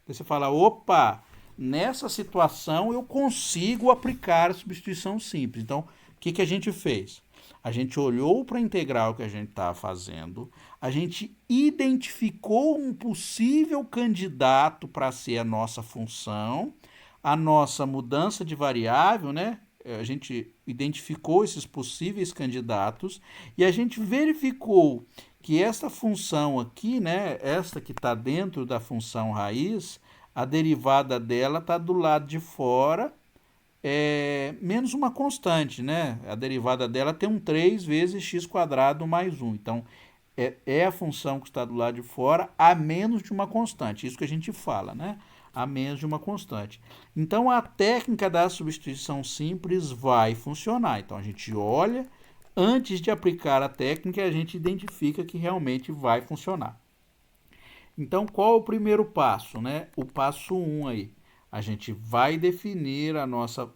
Você fala, opa, nessa situação eu consigo aplicar a substituição simples. Então, o que a gente fez? A gente olhou para a integral que a gente está fazendo, a gente identificou um possível candidato para ser a nossa função, a nossa mudança de variável, né? A gente identificou esses possíveis candidatos e a gente verificou que essa função aqui, né? Esta que está dentro da função raiz, a derivada dela está do lado de fora, menos uma constante, né? A derivada dela tem um 3 vezes x² mais 1. Então, é a função que está do lado de fora a menos de uma constante. Isso que a gente fala, né? A menos de uma constante. Então, a técnica da substituição simples vai funcionar. Então, a gente olha, antes de aplicar a técnica, a gente identifica que realmente vai funcionar. Então, qual é o primeiro passo, né? O passo 1 aí. A gente vai definir a nossa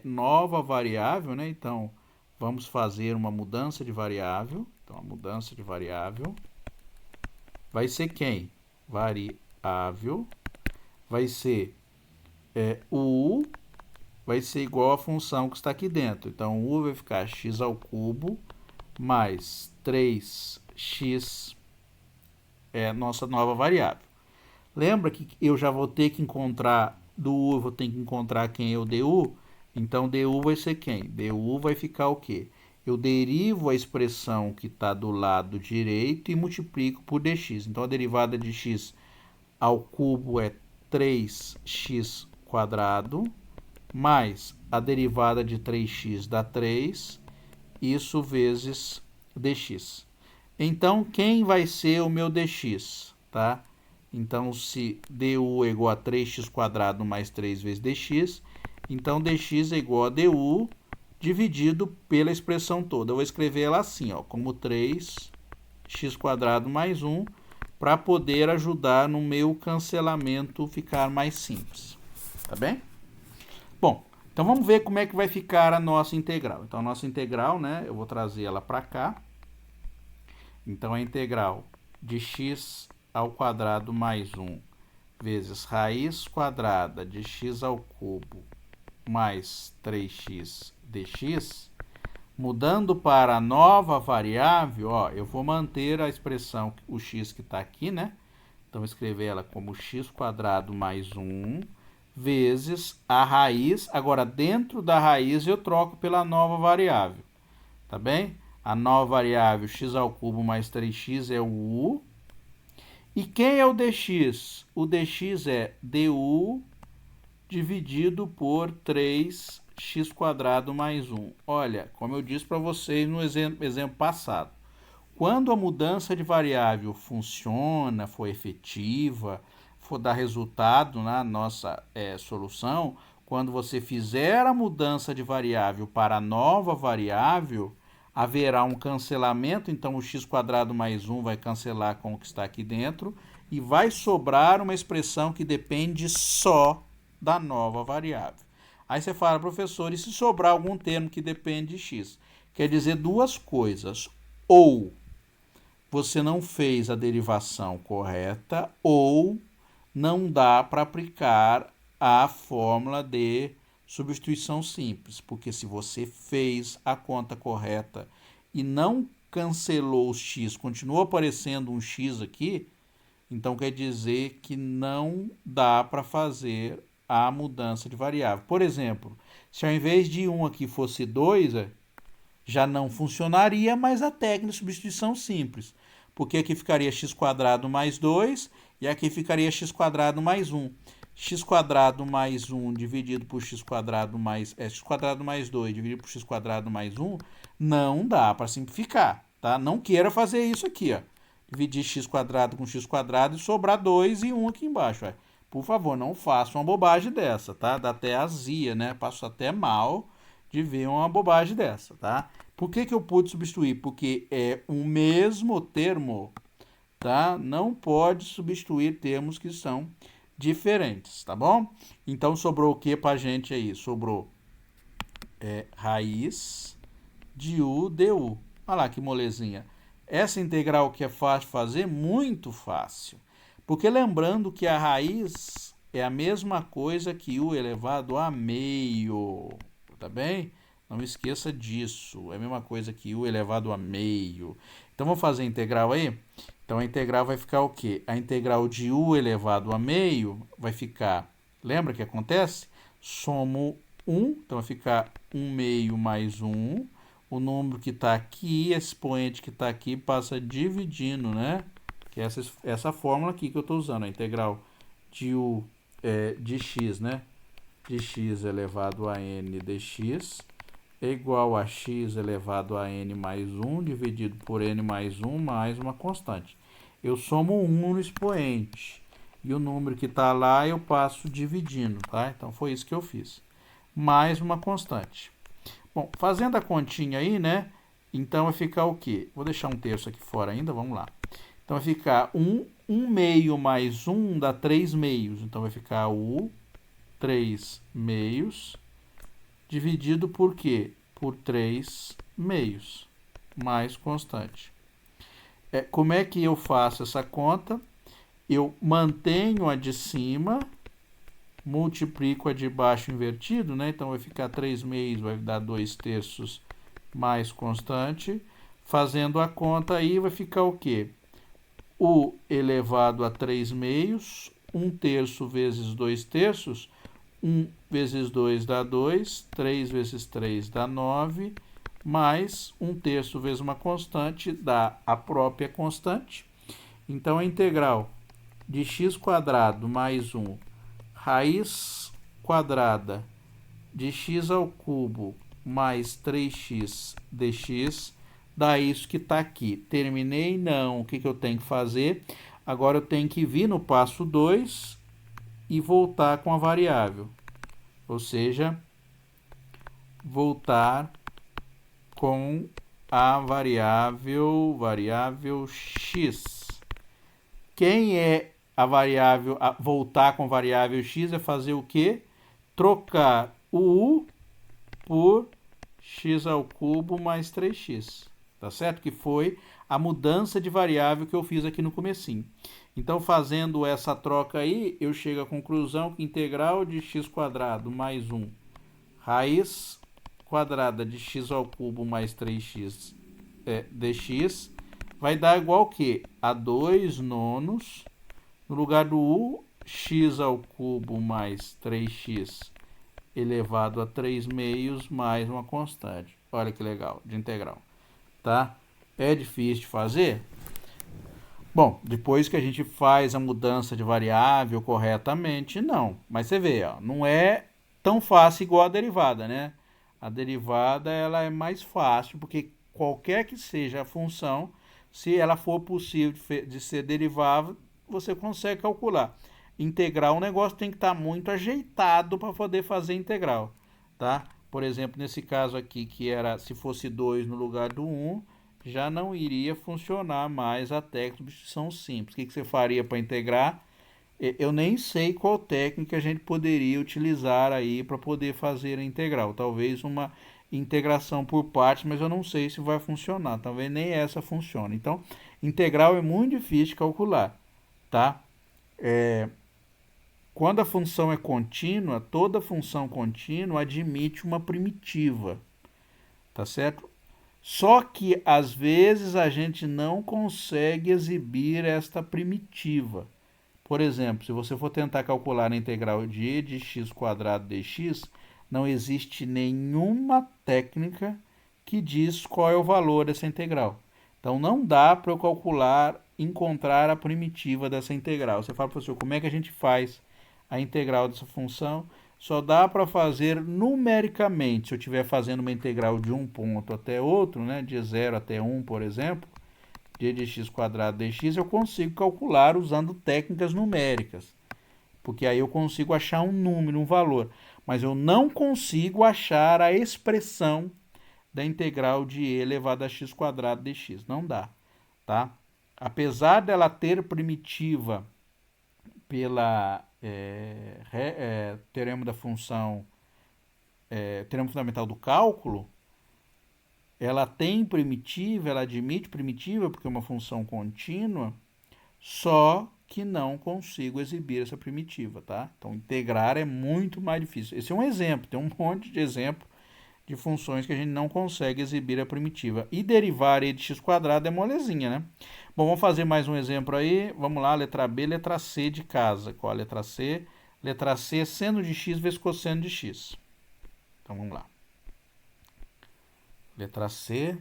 nova variável, né? Então, vamos fazer uma mudança de variável. Então, a mudança de variável vai ser quem? Variável vai ser u, vai ser igual à função que está aqui dentro. Então, u vai ficar x ao cubo mais 3x é a nossa nova variável. Lembra que eu já vou ter que encontrar do u, eu vou ter que encontrar quem é o du? Então, du vai ser quem? Du vai ficar o quê? Eu derivo a expressão que está do lado direito e multiplico por dx. Então, a derivada de x ao cubo é 3x quadrado, mais a derivada de 3x dá 3, isso vezes dx. Então, quem vai ser o meu dx? Tá? Então, se du é igual a 3x quadrado mais 3 vezes dx, então dx é igual a du dividido pela expressão toda. Eu vou escrever ela assim, ó, como 3x quadrado mais 1, para poder ajudar no meu cancelamento ficar mais simples. Tá bem? Bom, então vamos ver como é que vai ficar a nossa integral. Então, a nossa integral, né, eu vou trazer ela para cá. Então, a integral de x ao quadrado mais 1 vezes raiz quadrada de x ao cubo mais 3x dx, mudando para a nova variável, ó, eu vou manter a expressão, o x que está aqui, né? Então, escrever ela como x quadrado mais 1 vezes a raiz. Agora, dentro da raiz, eu troco pela nova variável, tá bem? A nova variável x ao cubo mais 3x é o u. E quem é o dx? O dx é du dividido por 3x quadrado mais 1. Olha, como eu disse para vocês no exemplo passado, quando a mudança de variável funciona, for efetiva, for dar resultado na nossa solução, quando você fizer a mudança de variável para a nova variável, haverá um cancelamento, então o x quadrado mais 1 vai cancelar com o que está aqui dentro, e vai sobrar uma expressão que depende só da nova variável. Aí você fala, professor, e se sobrar algum termo que depende de x? Quer dizer duas coisas, ou você não fez a derivação correta, ou não dá para aplicar a fórmula de substituição simples, porque se você fez a conta correta e não cancelou os x, continua aparecendo um x aqui, então quer dizer que não dá para fazer a mudança de variável. Por exemplo, se ao invés de 1 aqui fosse 2, já não funcionaria mais a técnica de substituição simples, porque aqui ficaria x quadrado mais 2 e aqui ficaria x quadrado mais 1. X quadrado mais 1 dividido por x quadrado mais... x quadrado mais 2 dividido por x quadrado mais 1 não dá para simplificar, tá? Não queira fazer isso aqui, ó. Dividir x quadrado com x quadrado e sobrar 2 e 1 aqui embaixo, ó. Por favor, não faça uma bobagem dessa, tá? Dá até azia, né? Passo até mal de ver uma bobagem dessa, tá? Por que eu pude substituir? Porque é o mesmo termo, tá? Não pode substituir termos que são diferentes, tá bom? Então, sobrou o que pra gente aí? Sobrou raiz de u du. Olha lá que molezinha. Essa integral que é fácil de fazer, muito fácil. Porque lembrando que a raiz é a mesma coisa que u elevado a meio, tá bem? Não esqueça disso, é a mesma coisa que u elevado a meio. Então, vamos fazer a integral aí? Então, a integral vai ficar o quê? A integral de u elevado a meio vai ficar, lembra que acontece? Somo 1, então vai ficar 1 meio mais 1. O número que está aqui, esse expoente que está aqui, passa dividindo, né? Que é essa fórmula aqui que eu estou usando, a integral de u de x, né? De x elevado a n dx é igual a x elevado a n mais 1 dividido por n mais 1 mais uma constante. Eu somo 1 no expoente e o número que está lá eu passo dividindo, tá? Então, foi isso que eu fiz. Mais uma constante. Bom, fazendo a continha aí, né? Então, vai ficar o quê? Vou deixar um terço aqui fora ainda, vamos lá. Então, vai ficar 1 1 meio mais 1 dá 3 meios. Então, vai ficar o 3 meios dividido por quê? Por 3 meios, mais constante. Como é que eu faço essa conta? Eu mantenho a de cima, multiplico a de baixo invertido, né? Então, vai ficar 3 meios, vai dar 2 terços mais constante. Fazendo a conta aí, vai ficar o quê? U elevado a 3 meios, 1 terço vezes 2 terços, 1 vezes 2 dá 2, 3 vezes 3 dá 9, mais 1 terço vezes uma constante dá a própria constante. Então, a integral de x² mais 1 raiz quadrada de x ao cubo mais 3x dx dá isso que está aqui. Terminei? Não. O que eu tenho que fazer? Agora eu tenho que vir no passo 2 e voltar com a variável. Ou seja, voltar com a variável x. Quem é a variável, voltar com a variável x é fazer o quê? Trocar o u por x ao cubo mais 3x. Tá certo? Que foi a mudança de variável que eu fiz aqui no comecinho. Então, fazendo essa troca aí, eu chego à conclusão que integral de x² mais 1 raiz quadrada de x ao cubo mais 3x dx vai dar igual a quê? A 2 nonos, no lugar do u, x ao cubo mais 3x elevado a 3 meios mais uma constante. Olha que legal, de integral. Tá? É difícil de fazer? Bom, depois que a gente faz a mudança de variável corretamente, não. Mas você vê, ó, não é tão fácil igual a derivada, né? A derivada ela é mais fácil, porque qualquer que seja a função, se ela for possível de ser derivável, você consegue calcular. Integral, o negócio tem que estar muito ajeitado para poder fazer integral, tá? Por exemplo, nesse caso aqui, que era se fosse 2 no lugar do 1, já não iria funcionar mais a técnica de substituição simples. O que você faria para integrar? Eu nem sei qual técnica a gente poderia utilizar aí para poder fazer a integral. Talvez uma integração por partes, mas eu não sei se vai funcionar. Talvez nem essa funcione. Então, integral é muito difícil de calcular, tá? Quando a função é contínua, toda função contínua admite uma primitiva, tá certo? Só que, às vezes, a gente não consegue exibir esta primitiva. Por exemplo, se você for tentar calcular a integral de e de x² dx, não existe nenhuma técnica que diz qual é o valor dessa integral. Então, não dá para eu calcular, encontrar a primitiva dessa integral. Você fala, professor, como é que a gente faz a integral dessa função? Só dá para fazer numericamente. Se eu estiver fazendo uma integral de um ponto até outro, né, de 0 até 1, por exemplo, d de x² dx, eu consigo calcular usando técnicas numéricas. Porque aí eu consigo achar um número, um valor. Mas eu não consigo achar a expressão da integral de e elevado a x² dx. Não dá, tá? Apesar dela ter primitiva pela teorema da função, teorema fundamental do cálculo, ela tem primitiva, ela admite primitiva porque é uma função contínua, só que não consigo exibir essa primitiva, tá? Então, integrar é muito mais difícil. Esse é um exemplo, tem um monte de exemplo de funções que a gente não consegue exibir a primitiva. E derivar e de x² é molezinha, né? Bom, vamos fazer mais um exemplo aí. Vamos lá, letra B, letra C de casa. Qual a letra C? Letra C, seno de x vezes cosseno de x. Então, vamos lá. Letra C.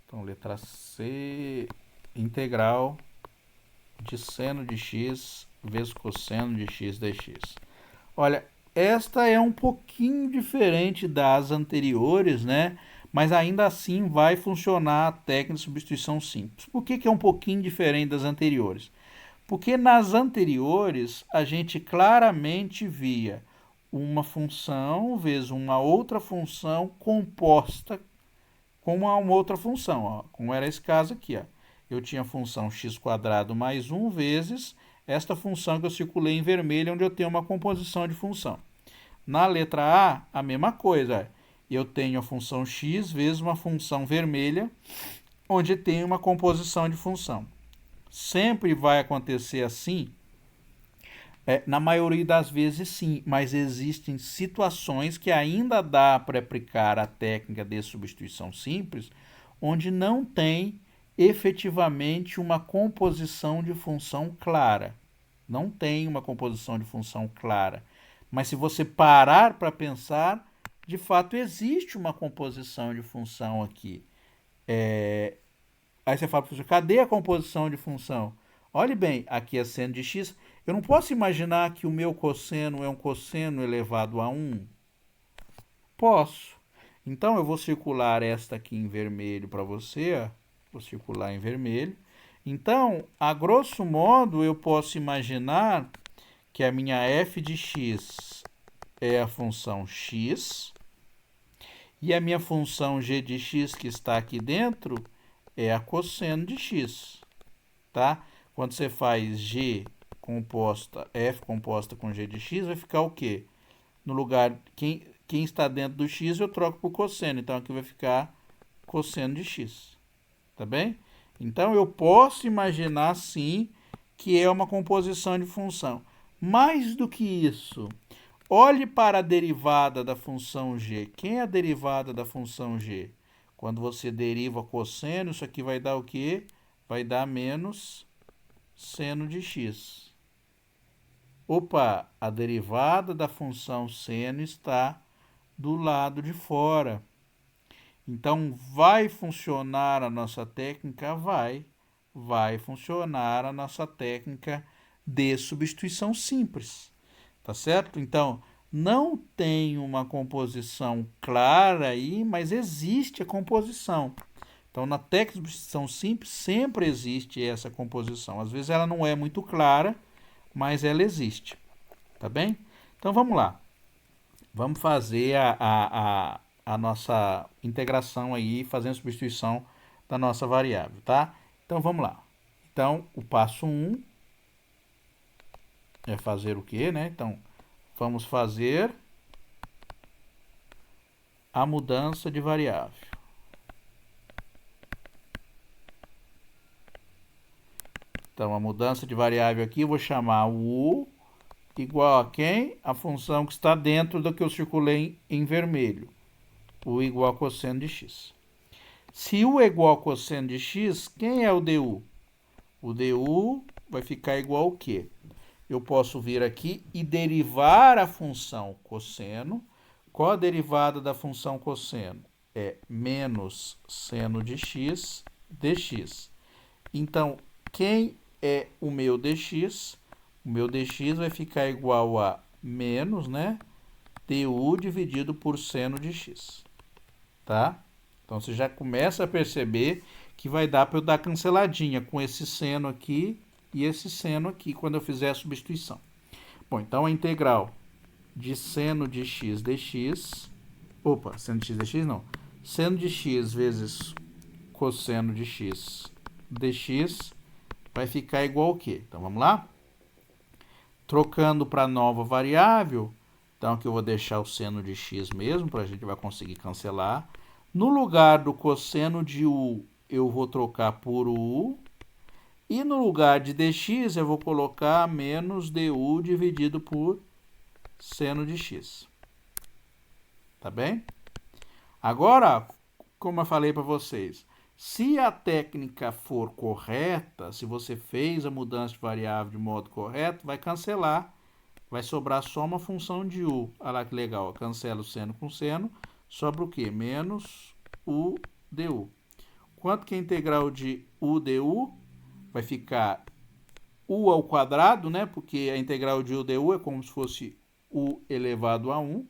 Então, letra C, integral de seno de x vezes cosseno de x dx. Olha, esta é um pouquinho diferente das anteriores, né? Mas ainda assim vai funcionar a técnica de substituição simples. Por que é um pouquinho diferente das anteriores? Porque nas anteriores a gente claramente via uma função vezes uma outra função composta com uma outra função, ó, como era esse caso aqui, ó. eu tinha a função x² mais 1 vezes esta função que eu circulei em vermelho, onde eu tenho uma composição de função. Na letra A, a mesma coisa. Eu tenho a função x vezes uma função vermelha, onde tem uma composição de função. Sempre vai acontecer assim? Na maioria das vezes sim, mas existem situações que ainda dá para aplicar a técnica de substituição simples, onde não tem efetivamente uma composição de função clara. Não tem uma composição de função clara. Mas se você parar para pensar, de fato existe uma composição de função aqui. Aí você fala, professor, cadê a composição de função? Olhe bem, aqui é seno de x. Eu não posso imaginar que o meu cosseno é um cosseno elevado a 1? Posso. Então, eu vou circular esta aqui em vermelho para você. Ó. Vou circular em vermelho. Então, a grosso modo, eu posso imaginar que a minha f de x é a função x. E a minha função g de x que está aqui dentro é a cosseno de x. Tá? Quando você faz g composta, f composta com g de x, vai ficar o quê? No lugar, quem está dentro do x eu troco por cosseno. Então, aqui vai ficar cosseno de x. Tá bem? Então, eu posso imaginar, sim, que é uma composição de função. Mais do que isso, olhe para a derivada da função g. Quem é a derivada da função g? Quando você deriva cosseno, isso aqui vai dar o quê? Vai dar menos seno de x. Opa, a derivada da função seno está do lado de fora. Então, vai funcionar a nossa técnica? Vai funcionar a nossa técnica de substituição simples. Tá certo? Então, não tem uma composição clara aí, mas existe a composição. Então, na técnica de substituição simples, sempre existe essa composição. Às vezes ela não é muito clara, mas ela existe. Tá bem? Então, vamos lá. Vamos fazer a nossa integração aí, fazendo substituição da nossa variável, tá? Então, vamos lá. Então, o passo 1 é fazer o quê, né? Então, vamos fazer a mudança de variável. Então, a mudança de variável aqui, eu vou chamar o u igual a quem? A função que está dentro do que eu circulei em vermelho. U igual a cosseno de x. Se u é igual a cosseno de x, quem é o du? O du vai ficar igual ao quê? Eu posso vir aqui e derivar a função cosseno. Qual a derivada da função cosseno? É menos seno de x dx. Então, quem é o meu dx? O meu dx vai ficar igual a menos, né? Du dividido por seno de x. Tá? Então, você já começa a perceber que vai dar para eu dar canceladinha com esse seno aqui e esse seno aqui quando eu fizer a substituição. Bom, então a integral de seno de x dx... Opa, seno de x dx não. Seno de x vezes cosseno de x dx vai ficar igual ao quê? Então, vamos lá? Trocando para a nova variável, então aqui eu vou deixar o seno de x mesmo, para a gente vai conseguir cancelar. No lugar do cosseno de u, eu vou trocar por u. E no lugar de dx, eu vou colocar menos du dividido por seno de x. Tá bem? Agora, como eu falei para vocês, se a técnica for correta, se você fez a mudança de variável de modo correto, vai cancelar. Vai sobrar só uma função de u. Olha lá que legal. Cancela o seno com seno. Sobra o quê? Menos u du. Quanto que é a integral de u du? Vai ficar u ao quadrado, né? Porque a integral de u du é como se fosse u elevado a 1.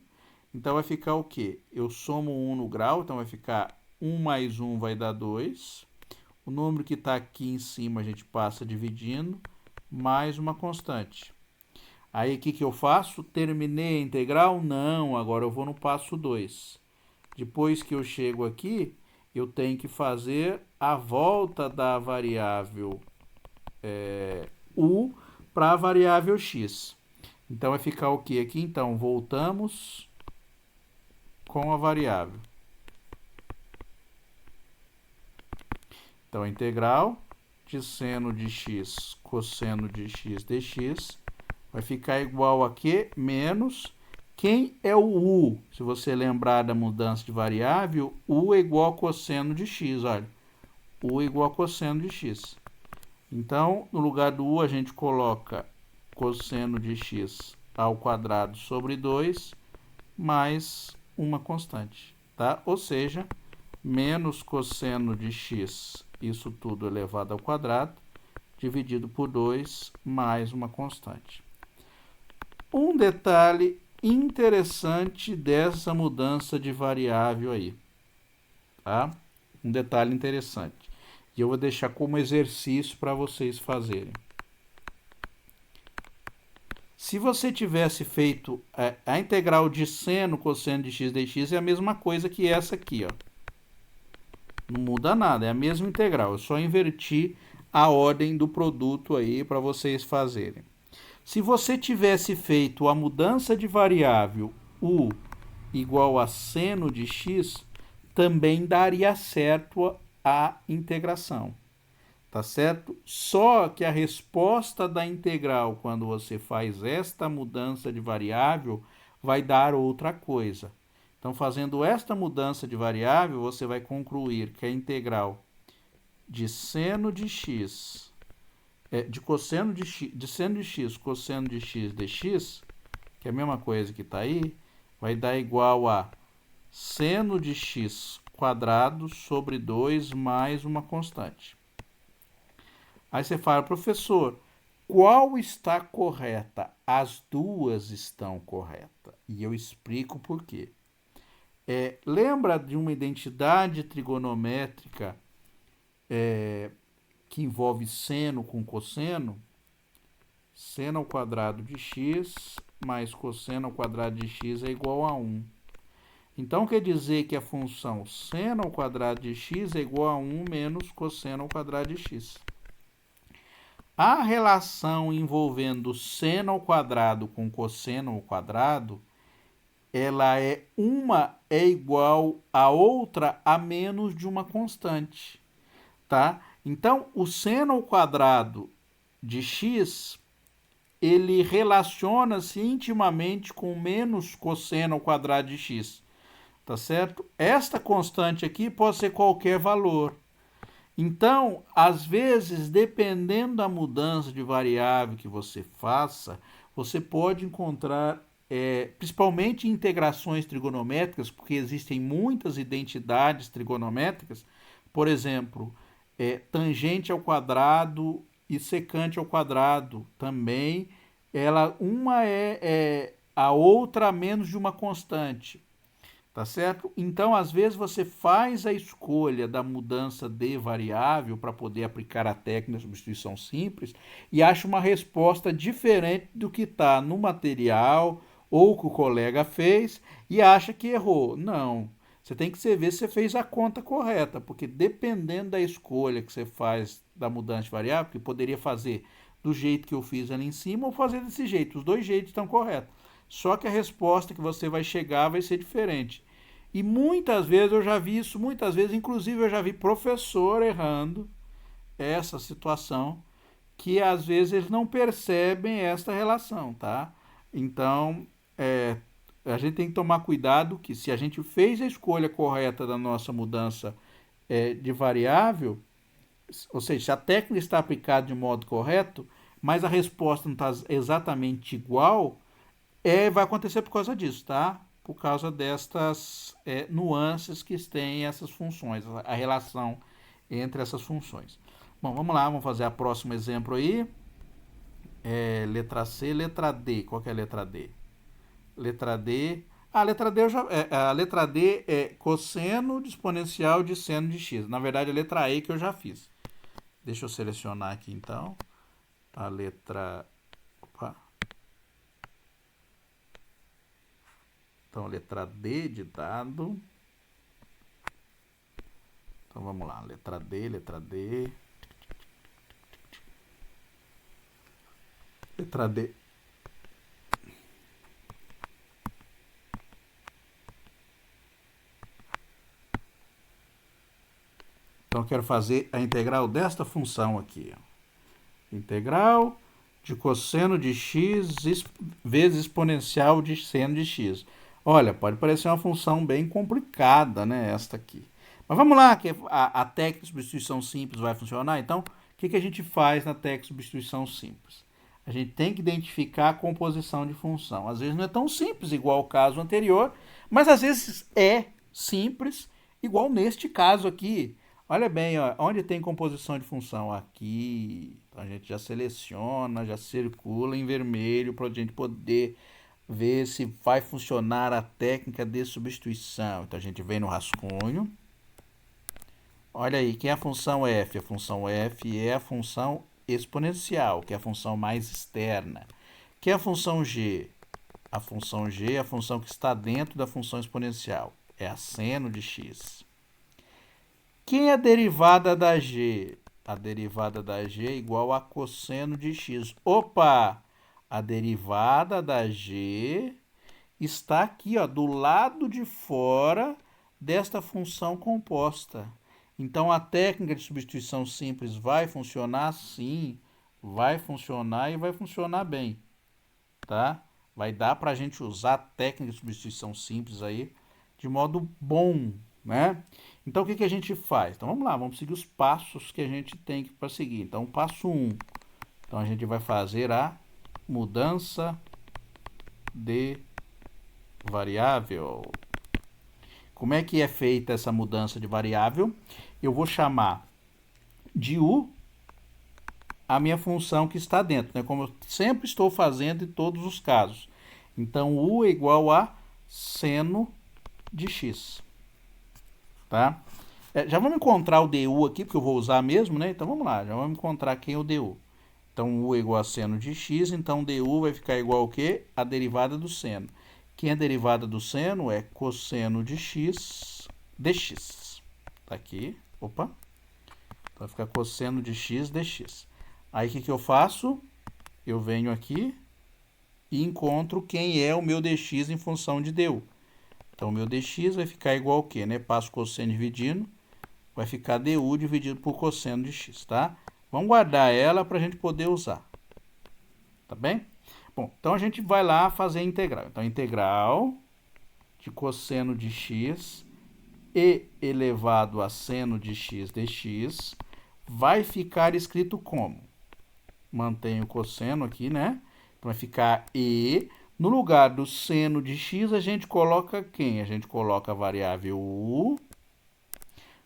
Então, vai ficar o quê? Eu somo 1 no grau, então vai ficar 1 mais 1 vai dar 2. O número que está aqui em cima a gente passa dividindo, mais uma constante. Aí, o que eu faço? Terminei a integral? Não, agora eu vou no passo 2. Depois que eu chego aqui, eu tenho que fazer a volta da variável u para a variável x. Então, vai ficar o que aqui? Então, voltamos com a variável. Então, a integral de seno de x cosseno de x dx vai ficar igual a quê? Menos. Quem é o u? Se você lembrar da mudança de variável, u é igual a cosseno de x, olha. U é igual a cosseno de x. Então, no lugar do u, a gente coloca cosseno de x ao quadrado sobre 2 mais uma constante, tá? Ou seja, menos cosseno de x, isso tudo elevado ao quadrado, dividido por 2 mais uma constante. Um detalhe interessante dessa mudança de variável aí, tá? Um detalhe interessante. E eu vou deixar como exercício para vocês fazerem. Se você tivesse feito a integral de seno cosseno de x dx, é a mesma coisa que essa aqui, ó. Não muda nada, é a mesma integral. Eu só inverti a ordem do produto aí para vocês fazerem. Se você tivesse feito a mudança de variável u igual a seno de x, também daria certo a integração. Tá certo? Só que a resposta da integral, quando você faz esta mudança de variável, vai dar outra coisa. Então, fazendo esta mudança de variável, você vai concluir que a integral de seno de x, de cosseno de x, de seno de x, cosseno de x dx, que é a mesma coisa que está aí, vai dar igual a seno de x quadrado sobre 2 mais uma constante. Aí você fala, professor, qual está correta? As duas estão corretas. E eu explico por quê. Lembra de uma identidade trigonométrica que envolve seno com cosseno? Seno ao quadrado de x mais cosseno ao quadrado de x é igual a 1. Então, quer dizer que a função seno ao quadrado de x é igual a 1 menos cosseno ao quadrado de x. A relação envolvendo seno ao quadrado com cosseno ao quadrado, ela uma é igual a outra a menos de uma constante, tá? Então, o seno ao quadrado de x, ele relaciona-se intimamente com menos cosseno ao quadrado de x, tá certo? Esta constante aqui pode ser qualquer valor. Então, às vezes, dependendo da mudança de variável que você faça, você pode encontrar, principalmente integrações trigonométricas, porque existem muitas identidades trigonométricas, por exemplo, tangente ao quadrado e secante ao quadrado também, uma é a outra menos de uma constante. Tá certo? Então, às vezes, você faz a escolha da mudança de variável para poder aplicar a técnica de substituição simples e acha uma resposta diferente do que está no material ou que o colega fez e acha que errou. Não. Você tem que ver se você fez a conta correta, porque dependendo da escolha que você faz da mudança de variável, que poderia fazer do jeito que eu fiz ali em cima ou fazer desse jeito. Os dois jeitos estão corretos. Só que a resposta que você vai chegar vai ser diferente. E muitas vezes eu já vi isso, muitas vezes, inclusive eu já vi professor errando essa situação, que às vezes eles não percebem esta relação, tá? Então, a gente tem que tomar cuidado que se a gente fez a escolha correta da nossa mudança de variável, ou seja, se a técnica está aplicada de modo correto, mas a resposta não está exatamente igual, vai acontecer por causa disso, tá? Por causa destas nuances que têm essas funções, a relação entre essas funções. Bom, vamos lá, vamos fazer o próximo exemplo aí. Letra C, letra D. Qual que é a letra D? Letra D. A letra D, a letra D é cosseno de exponencial de seno de x. Na verdade, a letra E que eu já fiz. Deixa eu selecionar aqui então. A letra. Opa. Então, letra D de dado. vamos lá, letra D, letra D. Letra D. Então, eu quero fazer a integral desta função aqui. Integral de cosseno de x vezes exponencial de seno de x. Olha, pode parecer uma função bem complicada, né, esta aqui. Mas vamos lá, que a técnica de substituição simples vai funcionar. Então, o que a gente faz na técnica de substituição simples? A gente tem que identificar a composição de função. Às vezes não é tão simples, igual o caso anterior, mas às vezes é simples, igual neste caso aqui. Olha bem, ó, onde tem composição de função? Aqui. Então a gente já seleciona, já circula em vermelho para a gente poder ver se vai funcionar a técnica de substituição. Então a gente vem no rascunho. Olha aí, quem é a função f? A função f é a função exponencial, que é a função mais externa. Quem é a função g? A função g é a função que está dentro da função exponencial. É a seno de x. Quem é a derivada da g? A derivada da g é igual a cosseno de x. Opa! A derivada da g está aqui, ó, do lado de fora desta função composta. Então, a técnica de substituição simples vai funcionar? Sim, vai funcionar e vai funcionar bem, tá? Vai dar para a gente usar a técnica de substituição simples aí de modo bom, né? Então, o que a gente faz? Então, vamos lá, vamos seguir os passos que a gente tem para seguir. Então, passo 1. Então, a gente vai fazer a mudança de variável. Como é que é feita essa mudança de variável? Eu vou chamar de u a minha função que está dentro, né? Como eu sempre estou fazendo em todos os casos. Então, u é igual a seno de x. Tá? Já vamos encontrar o du aqui, porque eu vou usar mesmo, né? Então, vamos lá, já vamos encontrar quem é o du. Então, u é igual a seno de x, então du vai ficar igual ao quê? A derivada do seno. Quem é a derivada do seno é cosseno de x dx. Tá aqui, opa. Vai ficar cosseno de x dx. Aí, o que eu faço? Eu venho aqui e encontro quem é o meu dx em função de du. Então, o meu dx vai ficar igual ao quê, né? Passo cosseno dividindo, vai ficar du dividido por cosseno de x, tá? Vamos guardar ela para a gente poder usar. Tá bem? Bom, então a gente vai lá fazer a integral. Então, integral de cosseno de x e elevado a seno de x dx vai ficar escrito como? Mantenho o cosseno aqui, né? Então, vai ficar e. No lugar do seno de x, a gente coloca quem? A gente coloca a variável u.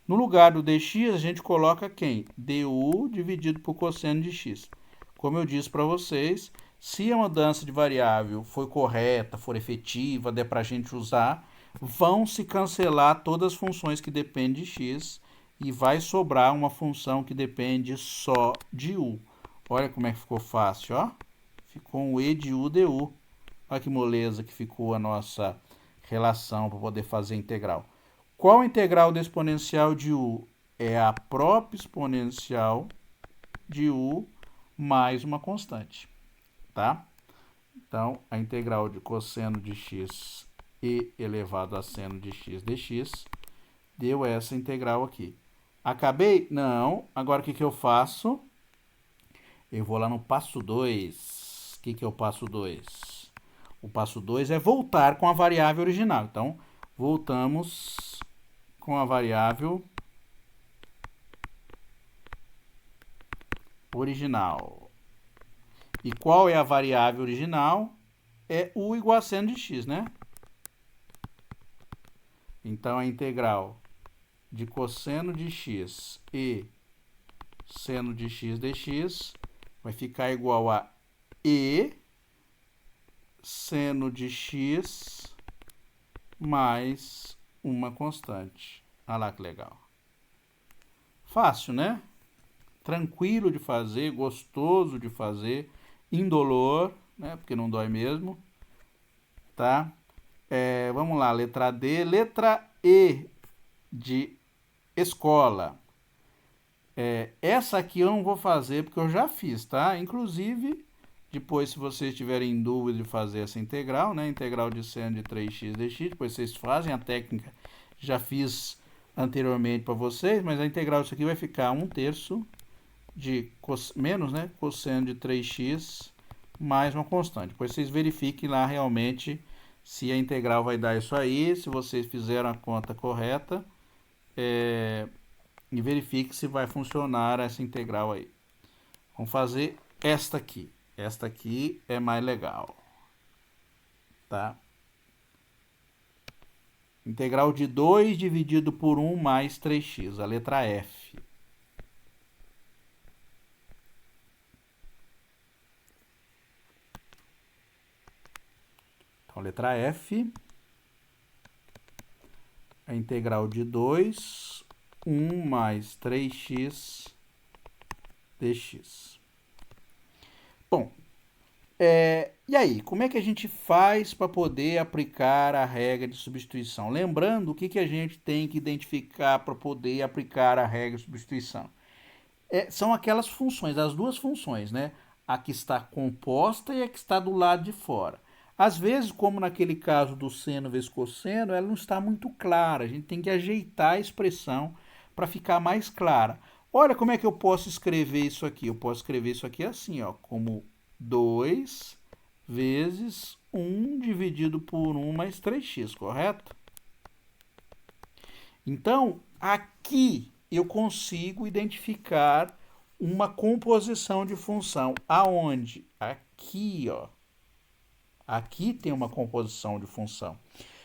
No lugar do dx, a gente coloca quem? Du dividido por cosseno de x. Como eu disse para vocês, se a mudança de variável for correta, for efetiva, der para a gente usar, vão se cancelar todas as funções que dependem de x e vai sobrar uma função que depende só de u. Olha como é que ficou fácil, ó. Ficou um e de u du. Olha que moleza que ficou a nossa relação para poder fazer a integral. Qual a integral da exponencial de u? É a própria exponencial de u mais uma constante, tá? Então, a integral de cosseno de x e elevado a seno de x dx deu essa integral aqui. Acabei? Não. Agora, o que eu faço? Eu vou lá no passo 2. O que é o passo 2? O passo 2 é voltar com a variável original. Então, voltamos com a variável original. E qual é a variável original? É u igual a seno de x, né? Então, a integral de cosseno de x e seno de x dx vai ficar igual a e seno de x mais uma constante. Olha lá que legal. Fácil, né? Tranquilo de fazer, gostoso de fazer, indolor, né? Porque não dói mesmo, tá? Vamos lá, letra D. Letra E de escola. Essa aqui eu não vou fazer porque eu já fiz, tá? Inclusive, depois, se vocês tiverem dúvida de fazer essa integral, né? Integral de seno de 3x dx, depois vocês fazem a técnica. Já fiz anteriormente para vocês, mas a integral disso aqui vai ficar 1/3 de menos, né? Cosseno de 3x mais uma constante. Depois vocês verifiquem lá realmente se a integral vai dar isso aí, se vocês fizeram a conta correta, e verifique se vai funcionar essa integral aí. Vamos fazer esta aqui. Esta aqui é mais legal, tá? Integral de 2 dividido por 1 mais 3x, a letra F. Então, letra F, a integral de 2, 1 mais 3x dx. Bom, e aí, como é que a gente faz para poder aplicar a regra de substituição? Lembrando, o que a gente tem que identificar para poder aplicar a regra de substituição? São aquelas funções, as duas funções, né? A que está composta e a que está do lado de fora. Às vezes, como naquele caso do seno vezes cosseno, ela não está muito clara. A gente tem que ajeitar a expressão para ficar mais clara. Olha como é que eu posso escrever isso aqui. Eu posso escrever isso aqui assim, ó, como 2 vezes 1 dividido por 1 mais 3x, correto? Então, aqui eu consigo identificar uma composição de função. Aonde? Aqui, ó. Aqui tem uma composição de função.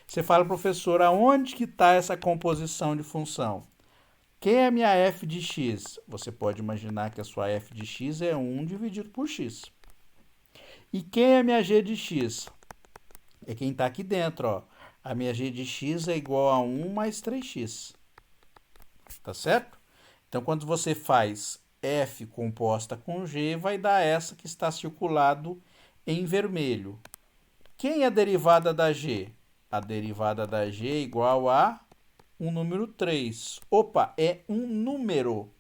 Você fala, professor, aonde que está essa composição de função? Quem é a minha f de x? Você pode imaginar que a sua f de x é 1 dividido por x. E quem é a minha g de x? É quem está aqui dentro, ó. A minha g de x é igual a 1 mais 3x. Tá certo? Então, quando você faz f composta com g, vai dar essa que está circulado em vermelho. Quem é a derivada da g? A derivada da g é igual a um número 3. Opa, é um número.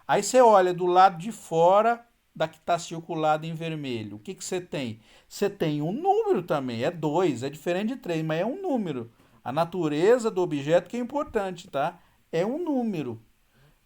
Aí você olha do lado de fora da que está circulada em vermelho. O que você tem? Você tem um número também, é 2, é diferente de 3, mas é um número. A natureza do objeto que é importante, tá? É um número.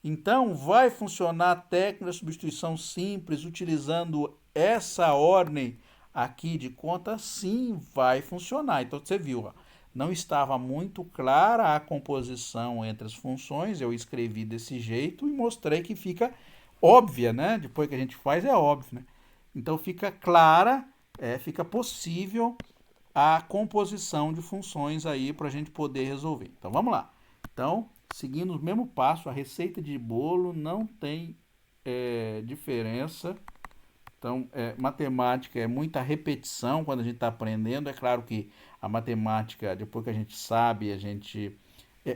Então, vai funcionar a técnica de substituição simples utilizando essa ordem aqui de conta? Sim, vai funcionar. Então, você viu, ó, não estava muito clara a composição entre as funções, eu escrevi desse jeito e mostrei que fica óbvia, né? Depois que a gente faz, é óbvio, né? Então, fica clara, fica possível a composição de funções aí para a gente poder resolver. Então, vamos lá. Então, seguindo o mesmo passo, a receita de bolo não tem diferença. Então, matemática é muita repetição quando a gente está aprendendo. É claro que a matemática, depois que a gente sabe, a gente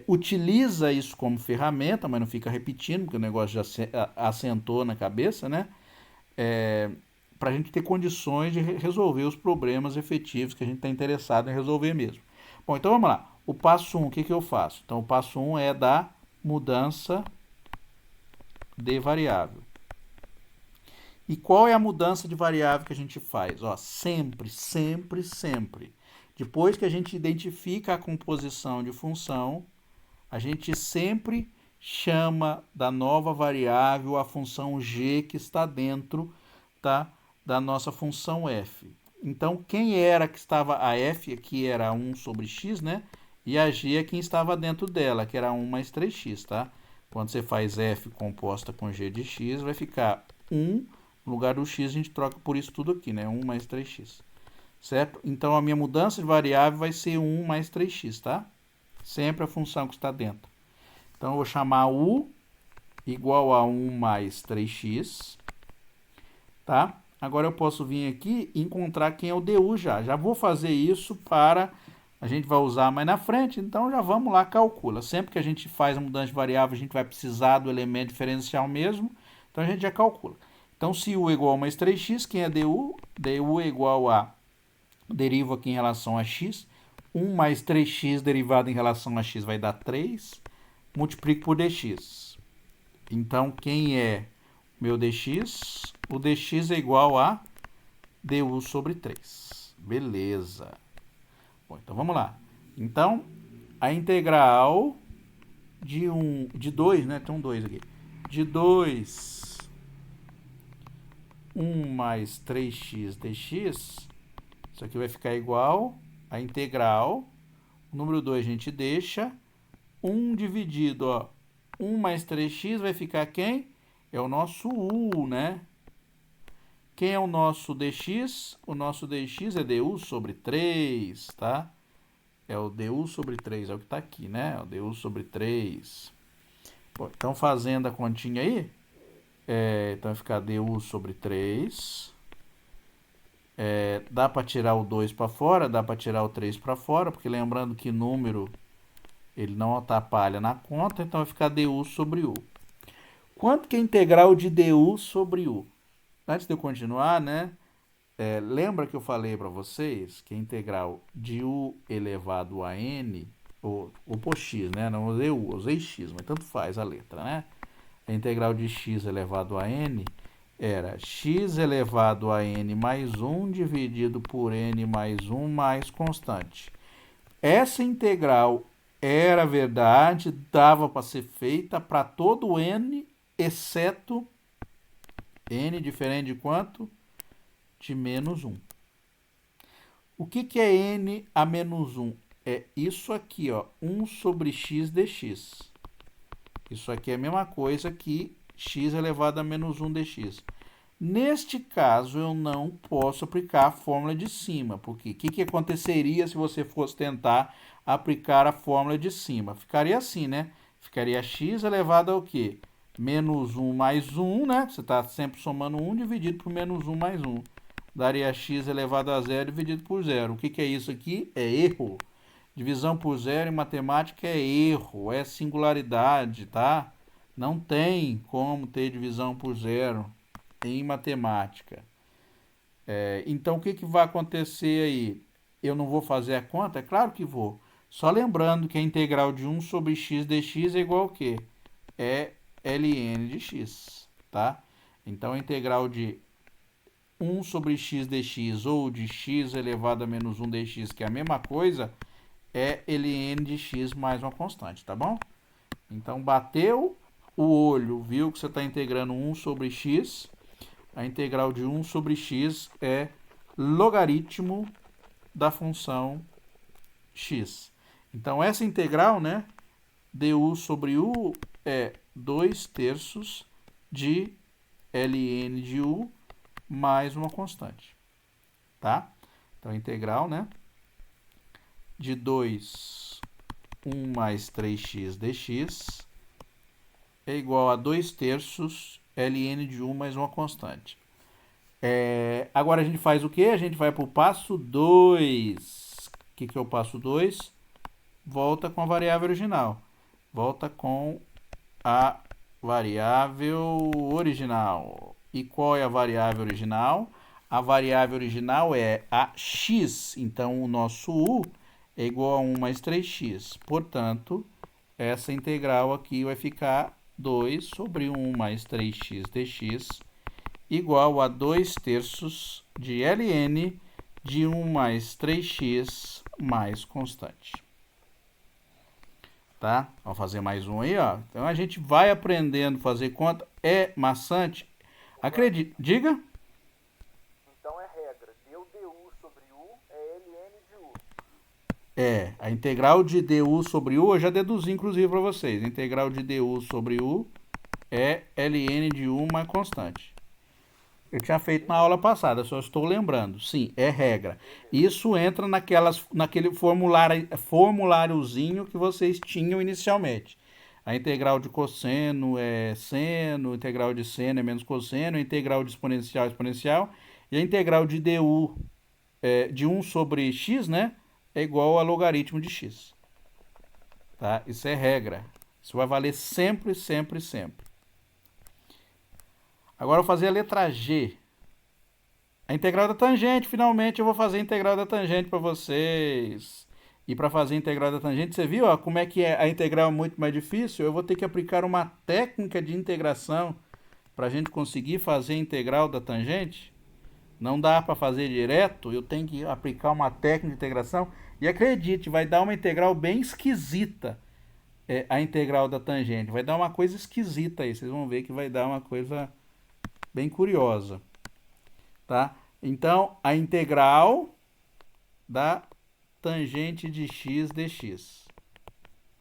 utiliza isso como ferramenta, mas não fica repetindo, porque o negócio já assentou na cabeça, né? Para a gente ter condições de resolver os problemas efetivos que a gente está interessado em resolver mesmo. Bom, então vamos lá. O passo 1, o que eu faço? Então, o passo 1 é da mudança de variável. E qual é a mudança de variável que a gente faz? Ó, sempre, sempre, sempre. Depois que a gente identifica a composição de função, a gente sempre chama da nova variável a função g que está dentro, tá, da nossa função f. Então, quem era que estava, a f aqui era 1 sobre x, né? E a g é quem estava dentro dela, que era 1 mais 3x, tá? Quando você faz f composta com g de x, vai ficar 1, no lugar do x a gente troca por isso tudo aqui, né? 1 mais 3x, certo? Então, a minha mudança de variável vai ser 1 mais 3x, tá? Sempre a função que está dentro. Então, eu vou chamar u igual a 1 mais 3x, tá? Agora, eu posso vir aqui e encontrar quem é o du já. Já vou fazer isso para... A gente vai usar mais na frente, então já vamos lá, calcula. Sempre que a gente faz a mudança de variável, a gente vai precisar do elemento diferencial mesmo, então a gente já calcula. Então, se u é igual a mais 3x, quem é du? Du é igual a, derivo aqui em relação a x, 1 mais 3x derivado em relação a x vai dar 3, multiplico por dx. Então, quem é meu dx? O dx é igual a du sobre 3. Beleza. Bom, então vamos lá. Então, a integral de 2, né? Tem um 2 aqui. De 2, 1 mais 3x dx, isso aqui vai ficar igual a integral. O número 2 a gente deixa. 1 dividido, ó. 1 mais 3x vai ficar quem? É o nosso u, né? Quem é o nosso dx? O nosso dx é du sobre 3, tá? É o du sobre 3, é o que está aqui, né? É o du sobre 3. Bom, então, fazendo a continha aí, então vai ficar du sobre 3. Dá para tirar o 2 para fora, dá para tirar o 3 para fora, porque lembrando que número ele não atrapalha na conta, então vai ficar du sobre u. Quanto que é a integral de du sobre u? Antes de eu continuar, né? Lembra que eu falei para vocês que a integral de u elevado a n, ou por x, né? Não usei u, usei x, mas tanto faz a letra, né? A integral de x elevado a n era x elevado a n mais 1 dividido por n mais 1 mais constante. Essa integral era verdade, dava para ser feita para todo n, exceto n diferente de quanto? De menos 1. O que é n a menos 1? É isso aqui, ó, 1 sobre x dx. Isso aqui é a mesma coisa que x elevado a menos 1 dx. Neste caso, eu não posso aplicar a fórmula de cima, porque o que aconteceria se você fosse tentar aplicar a fórmula de cima? Ficaria assim, né? Ficaria x elevado ao quê? Menos 1 mais 1, né? Você está sempre somando 1 dividido por menos 1 mais 1. Daria x elevado a 0 dividido por 0. O que é isso aqui? É erro. Divisão por zero em matemática é erro, é singularidade, tá? Não tem como ter divisão por zero em matemática. Então, o que vai acontecer aí? Eu não vou fazer a conta? É claro que vou. Só lembrando que a integral de 1 sobre x dx é igual ao quê? É ln de x, tá? Então, a integral de 1 sobre x dx ou de x elevado a menos 1 dx, que é a mesma coisa, é ln de x mais uma constante, tá bom? Então, bateu o olho, viu que você está integrando 1 sobre x. A integral de 1 sobre x é logaritmo da função x. Então, essa integral, né, du sobre u é 2/3 de ln de u mais uma constante, tá? Então, a integral, né, de 2, 1 mais 3x dx é igual a 2/3 ln de 1 mais uma constante. Agora a gente faz o quê? A gente vai para o passo 2. O que é o passo 2? Volta com a variável original. Volta com a variável original. E qual é a variável original? A variável original é a x. Então, o nosso u é igual a 1 mais 3x. Portanto, essa integral aqui vai ficar 2 sobre 1 mais 3x dx igual a 2/3 de ln de 1 mais 3x mais constante. Tá? Vamos fazer mais um aí, ó. Então, a gente vai aprendendo a fazer conta. É maçante? Acredite. Diga. Então, é regra. Deu du sobre u é ln de u. A integral de du sobre u, eu já deduzi, inclusive, para vocês. A integral de du sobre u é ln de u mais constante. Eu tinha feito na aula passada, só estou lembrando. Sim, é regra. Isso entra naquele formuláriozinho que vocês tinham inicialmente. A integral de cosseno é seno, a integral de seno é menos cosseno, a integral de exponencial é exponencial, e a integral de du de 1 sobre x, né, é igual a logaritmo de x. Tá? Isso é regra. Isso vai valer sempre, sempre, sempre. Agora eu vou fazer a letra G. A integral da tangente, finalmente eu vou fazer a integral da tangente para vocês. E para fazer a integral da tangente, você viu ó, como é que a integral é muito mais difícil? Eu vou ter que aplicar uma técnica de integração para a gente conseguir fazer a integral da tangente. Não dá para fazer direto, eu tenho que aplicar uma técnica de integração. E acredite, vai dar uma integral bem esquisita, a integral da tangente. Vai dar uma coisa esquisita aí, vocês vão ver que vai dar uma coisa bem curiosa. Tá? Então, a integral da tangente de x dx.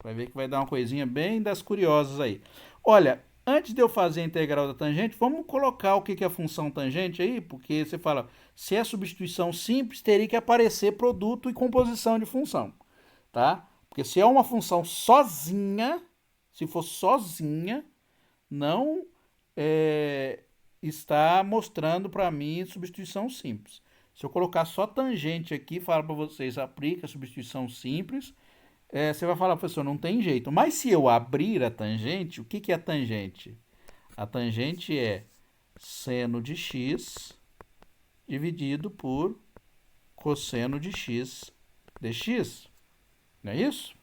Vai ver que vai dar uma coisinha bem das curiosas aí. Olha, antes de eu fazer a integral da tangente, vamos colocar o que é a função tangente aí, porque você fala, se é substituição simples, teria que aparecer produto e composição de função, tá? Porque se é uma função sozinha, se for sozinha, não está mostrando para mim substituição simples. Se eu colocar só tangente aqui, falo para vocês, aplica substituição simples, você vai falar, professor, não tem jeito. Mas se eu abrir a tangente, o que é a tangente? A tangente é seno de x dividido por cosseno de x dx. Não é isso?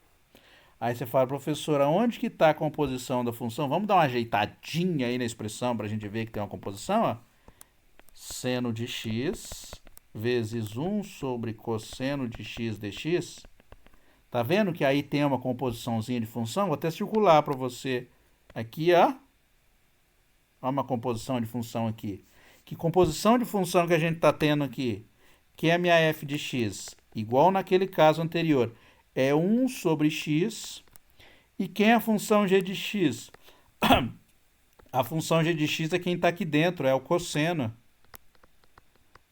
Aí você fala, professor, aonde que está a composição da função? Vamos dar uma ajeitadinha aí na expressão para a gente ver que tem uma composição. Ó. Seno de x vezes 1 sobre cosseno de x dx. Tá vendo que aí tem uma composiçãozinha de função? Vou até circular para você aqui, ó. Olha uma composição de função aqui. Que composição de função que a gente está tendo aqui? Que é a minha f de x? Igual naquele caso anterior. É 1 sobre x. E quem é a função g de x? A função g de x é quem está aqui dentro, é o cosseno.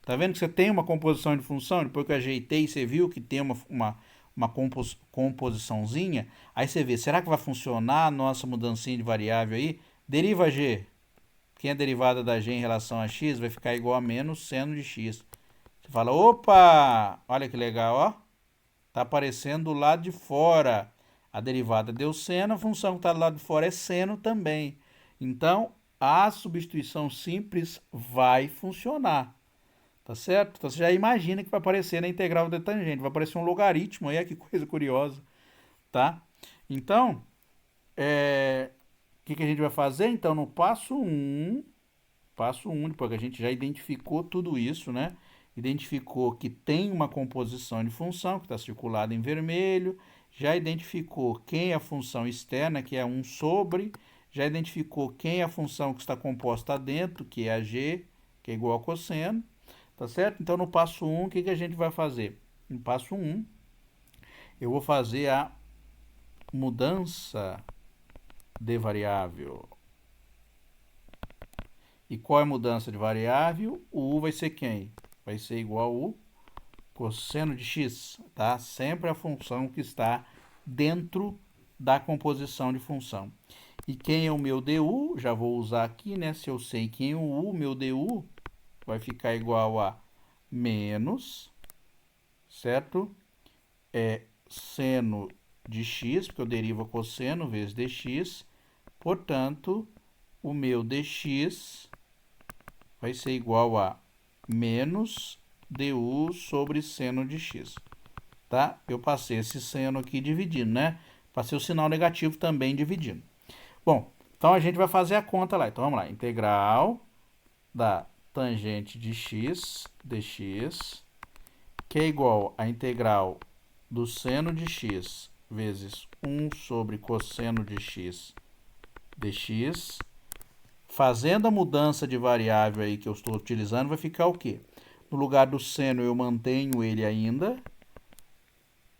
Tá vendo que você tem uma composição de função? Depois que eu ajeitei, você viu que tem uma composiçãozinha. Aí você vê, será que vai funcionar a nossa mudancinha de variável aí? Deriva g. Quem é derivada da g em relação a x vai ficar igual a menos seno de x. Você fala, opa! Olha que legal, ó. Tá aparecendo do lado de fora. A derivada deu seno, a função que está do lado de fora é seno também. Então, a substituição simples vai funcionar. Tá certo? Então, você já imagina que vai aparecer na integral da tangente. Vai aparecer um logaritmo aí, que coisa curiosa. Tá? Então, o que a gente vai fazer? Então, no passo 1, depois que a gente já identificou tudo isso, né? Identificou que tem uma composição de função, que está circulada em vermelho, já identificou quem é a função externa, que é 1 sobre, já identificou quem é a função que está composta dentro, que é a g, que é igual a cosseno, tá certo? Então, no passo 1, o que a gente vai fazer? No passo 1, eu vou fazer a mudança de variável. E qual é a mudança de variável? O u vai ser quem? Vai ser igual ao cosseno de x, tá? Sempre a função que está dentro da composição de função. E quem é o meu du? Já vou usar aqui, né? Se eu sei quem é o u, meu du vai ficar igual a menos, certo? Seno de x, porque eu derivo cosseno vezes dx. Portanto, o meu dx vai ser igual a menos du sobre seno de x. Tá? Eu passei esse seno aqui dividindo, né? Passei o sinal negativo também dividindo. Bom, então a gente vai fazer a conta lá. Então, vamos lá. Integral da tangente de x dx, que é igual a integral do seno de x vezes 1 sobre cosseno de x dx. Fazendo a mudança de variável aí que eu estou utilizando, vai ficar o quê? No lugar do seno eu mantenho ele ainda.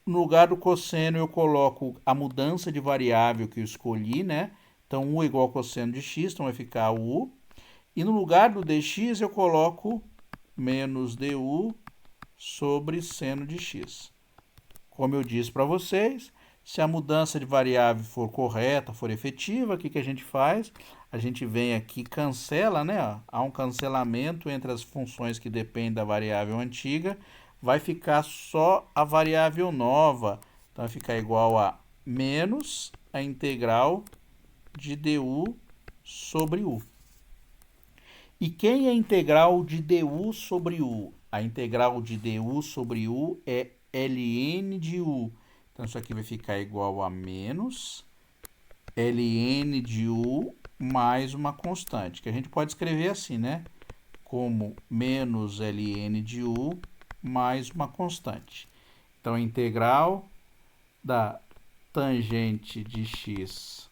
No lugar do cosseno eu coloco a mudança de variável que eu escolhi, né? Então, 1 é igual ao cosseno de x, então vai ficar u. E no lugar do dx eu coloco menos du sobre seno de x. Como eu disse para vocês, se a mudança de variável for correta, for efetiva, o que a gente faz? A gente vem aqui, cancela, né? Há um cancelamento entre as funções que dependem da variável antiga. Vai ficar só a variável nova. Então, vai ficar igual a menos a integral de du sobre u. E quem é a integral de du sobre u? A integral de du sobre u é ln de u. Então, isso aqui vai ficar igual a menos ln de u mais uma constante, que a gente pode escrever assim, né? Como menos ln de u mais uma constante. Então, a integral da tangente de x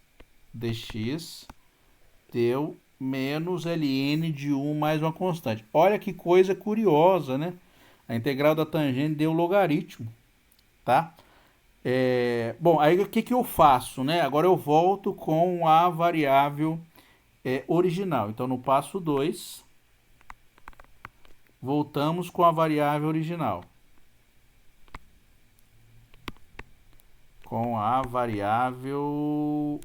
dx deu menos ln de 1 mais uma constante. Olha que coisa curiosa, né? A integral da tangente deu logaritmo, tá? Bom, aí o que eu faço, né? Agora eu volto com a variável original. Então, no passo 2, voltamos com a variável original. Com a variável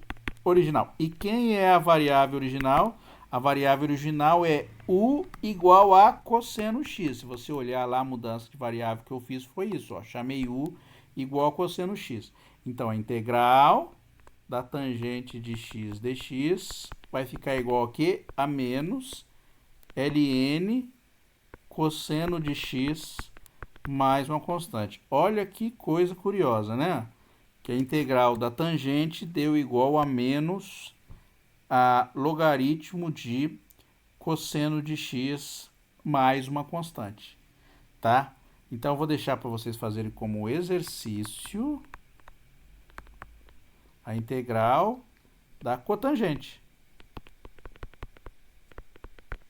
original. E quem é a variável original? A variável original é u igual a cosseno x. Se você olhar lá a mudança de variável que eu fiz, foi isso. Ó, chamei u igual a cosseno x. Então, a integral da tangente de x dx vai ficar igual a quê? A menos ln cosseno de x mais uma constante. Olha que coisa curiosa, né? Que a integral da tangente deu igual a menos a logaritmo de cosseno de x mais uma constante, tá? Então, eu vou deixar para vocês fazerem como exercício a integral da cotangente.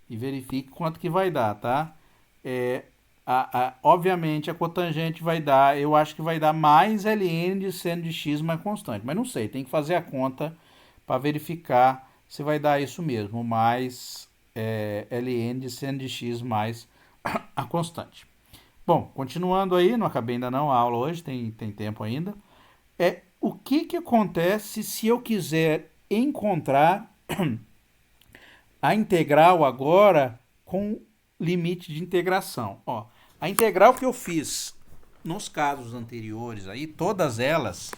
E verifique quanto que vai dar, tá? Obviamente, a cotangente vai dar, eu acho que vai dar mais ln de seno de x mais constante. Mas não sei, tem que fazer a conta para verificar se vai dar isso mesmo, mais ln de seno de x mais a constante. Bom, continuando aí, não acabei ainda não a aula hoje, tem tempo ainda. O que acontece se eu quiser encontrar a integral agora com limite de integração? Ó, a integral que eu fiz nos casos anteriores, aí, todas elas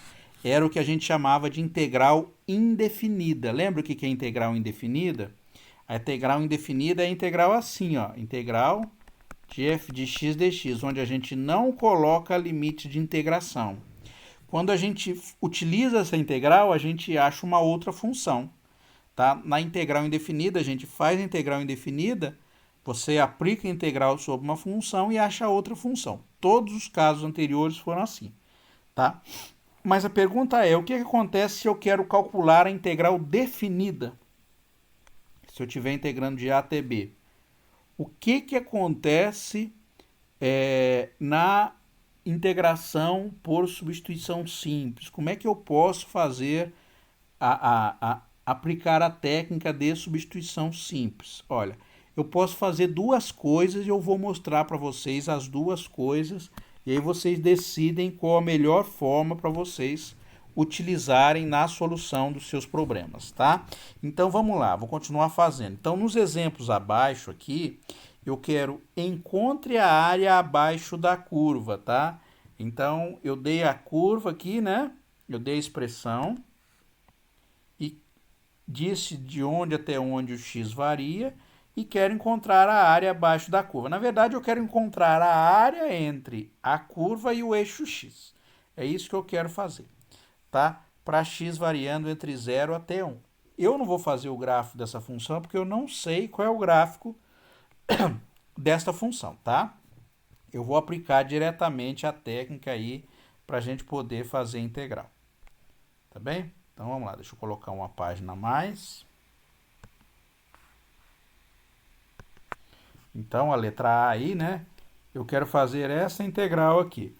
era o que a gente chamava de integral indefinida. Lembra o que é integral indefinida? A integral indefinida é a integral assim, ó, integral de f de x dx, onde a gente não coloca limite de integração. Quando a gente utiliza essa integral, a gente acha uma outra função. Tá? Na integral indefinida, a gente faz a integral indefinida, você aplica a integral sobre uma função e acha outra função. Todos os casos anteriores foram assim. Tá? Mas a pergunta é, o que acontece se eu quero calcular a integral definida? Se eu estiver integrando de A até B. O que acontece na integração por substituição simples? Como é que eu posso fazer aplicar a técnica de substituição simples? Olha, eu posso fazer duas coisas e eu vou mostrar para vocês as duas coisas e aí vocês decidem qual a melhor forma para vocês utilizarem na solução dos seus problemas, tá? Então vamos lá, vou continuar fazendo. Então nos exemplos abaixo aqui, eu quero encontre a área abaixo da curva, tá? Então eu dei a curva aqui, né? Eu dei a expressão e disse de onde até onde o x varia e quero encontrar a área abaixo da curva. Na verdade, eu quero encontrar a área entre a curva e o eixo x. É isso que eu quero fazer, tá? Para x variando entre 0 até 1. Eu não vou fazer o gráfico dessa função porque eu não sei qual é o gráfico desta função, tá? Eu vou aplicar diretamente a técnica aí para a gente poder fazer integral. Tá bem? Então vamos lá, deixa eu colocar uma página a mais. Então a letra A aí, né? Eu quero fazer essa integral aqui.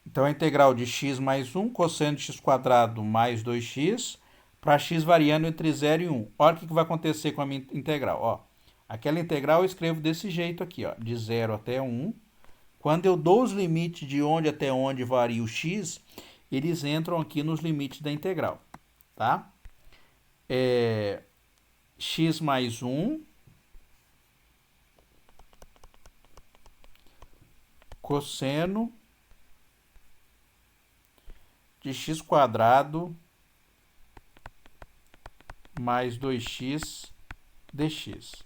Então a integral de x mais 1 cosseno de x quadrado mais 2x para x variando entre 0 e 1. Olha o que vai acontecer com a minha integral. Ó, aquela integral eu escrevo desse jeito aqui, ó, de 0 até 1. Quando eu dou os limites de onde até onde varia o x, eles entram aqui nos limites da integral, tá? X mais 1 cosseno de x quadrado mais 2x dx.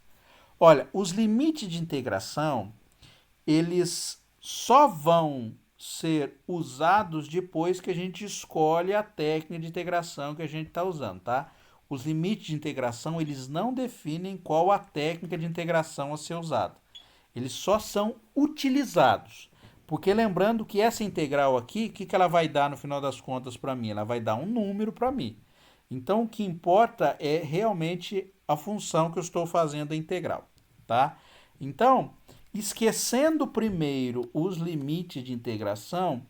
Olha, os limites de integração, eles só vão ser usados depois que a gente escolhe a técnica de integração que a gente está usando, tá? Os limites de integração, eles não definem qual a técnica de integração a ser usada. Eles só são utilizados. Porque lembrando que essa integral aqui, o que ela vai dar no final das contas para mim? Ela vai dar um número para mim. Então, o que importa é realmente a função que eu estou fazendo a integral, tá? Então, esquecendo primeiro os limites de integração,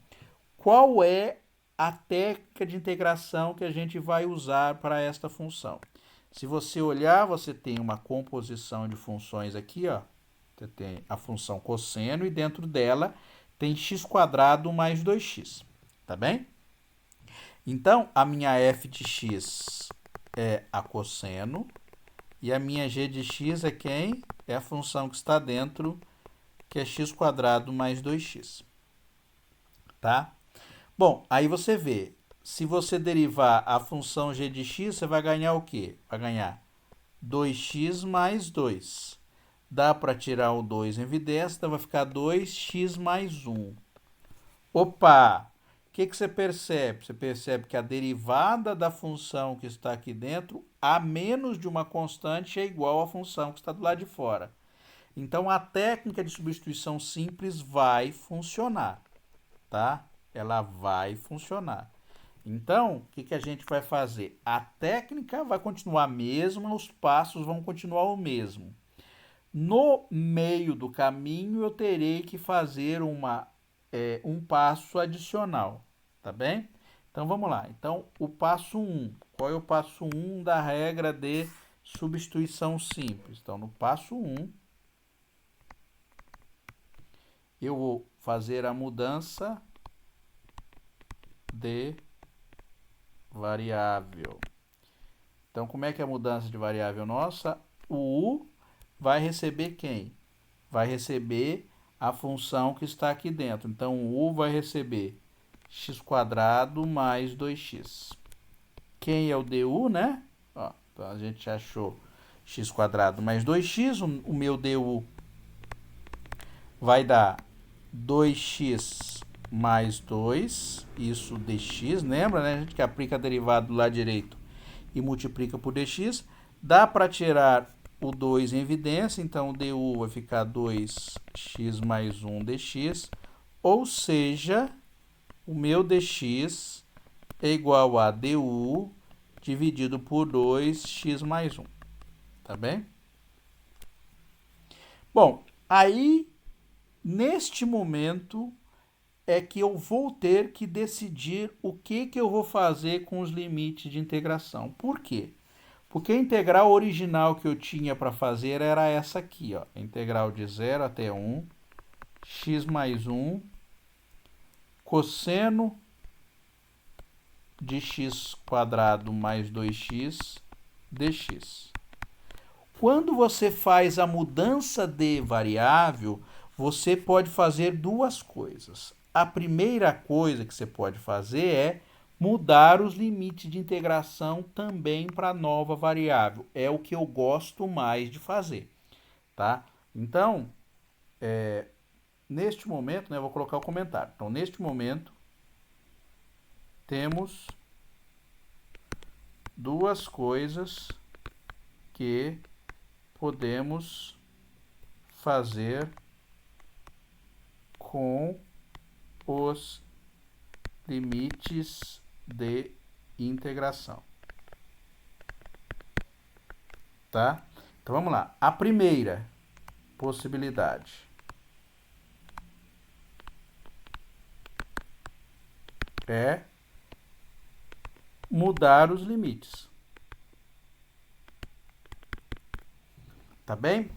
qual é a técnica de integração que a gente vai usar para esta função? Se você olhar, você tem uma composição de funções aqui, ó. Você tem a função cosseno e dentro dela tem x² mais 2x, tá bem? Então, a minha f de x é a cosseno e a minha g de x é quem? É a função que está dentro, que é x² mais 2x, tá? Bom, aí você vê, se você derivar a função g de x, você vai ganhar o quê? Vai ganhar 2x mais 2. Dá para tirar o 2 em evidência, então vai ficar 2x mais 1. Opa! O que você percebe? Você percebe que a derivada da função que está aqui dentro, a menos de uma constante, é igual à função que está do lado de fora. Então, a técnica de substituição simples vai funcionar, tá? Ela vai funcionar. Então, o que a gente vai fazer? A técnica vai continuar a mesma, os passos vão continuar o mesmo. No meio do caminho, eu terei que fazer um passo adicional, tá bem? Então, vamos lá. Então, o passo 1. Qual é o passo 1 da regra de substituição simples? Então, no passo 1, eu vou fazer a mudança de variável. Então, como é que é a mudança de variável nossa? O u vai receber quem? Vai receber a função que está aqui dentro. Então, o u vai receber x² mais 2x. Quem é o du, né? Ó, então, a gente já achou x² mais 2x. O meu du vai dar 2x mais 2, isso dx, lembra, né? A gente que aplica a derivada do lado direito e multiplica por dx. Dá para tirar o 2 em evidência, então o du vai ficar 2x mais 1 dx, ou seja, o meu dx é igual a du dividido por 2x mais 1, tá bem? Bom, aí, neste momento, é que eu vou ter que decidir o que eu vou fazer com os limites de integração. Por quê? Porque a integral original que eu tinha para fazer era essa aqui, ó, a integral de 0 até 1, x mais 1, cosseno de x² mais 2x dx. Quando você faz a mudança de variável, você pode fazer duas coisas. A primeira coisa que você pode fazer é mudar os limites de integração também para a nova variável. É o que eu gosto mais de fazer, tá? Então, neste momento, né, eu vou colocar o comentário. Então, neste momento, temos duas coisas que podemos fazer com os limites de integração, tá? Então vamos lá. A primeira possibilidade é mudar os limites, tá bem?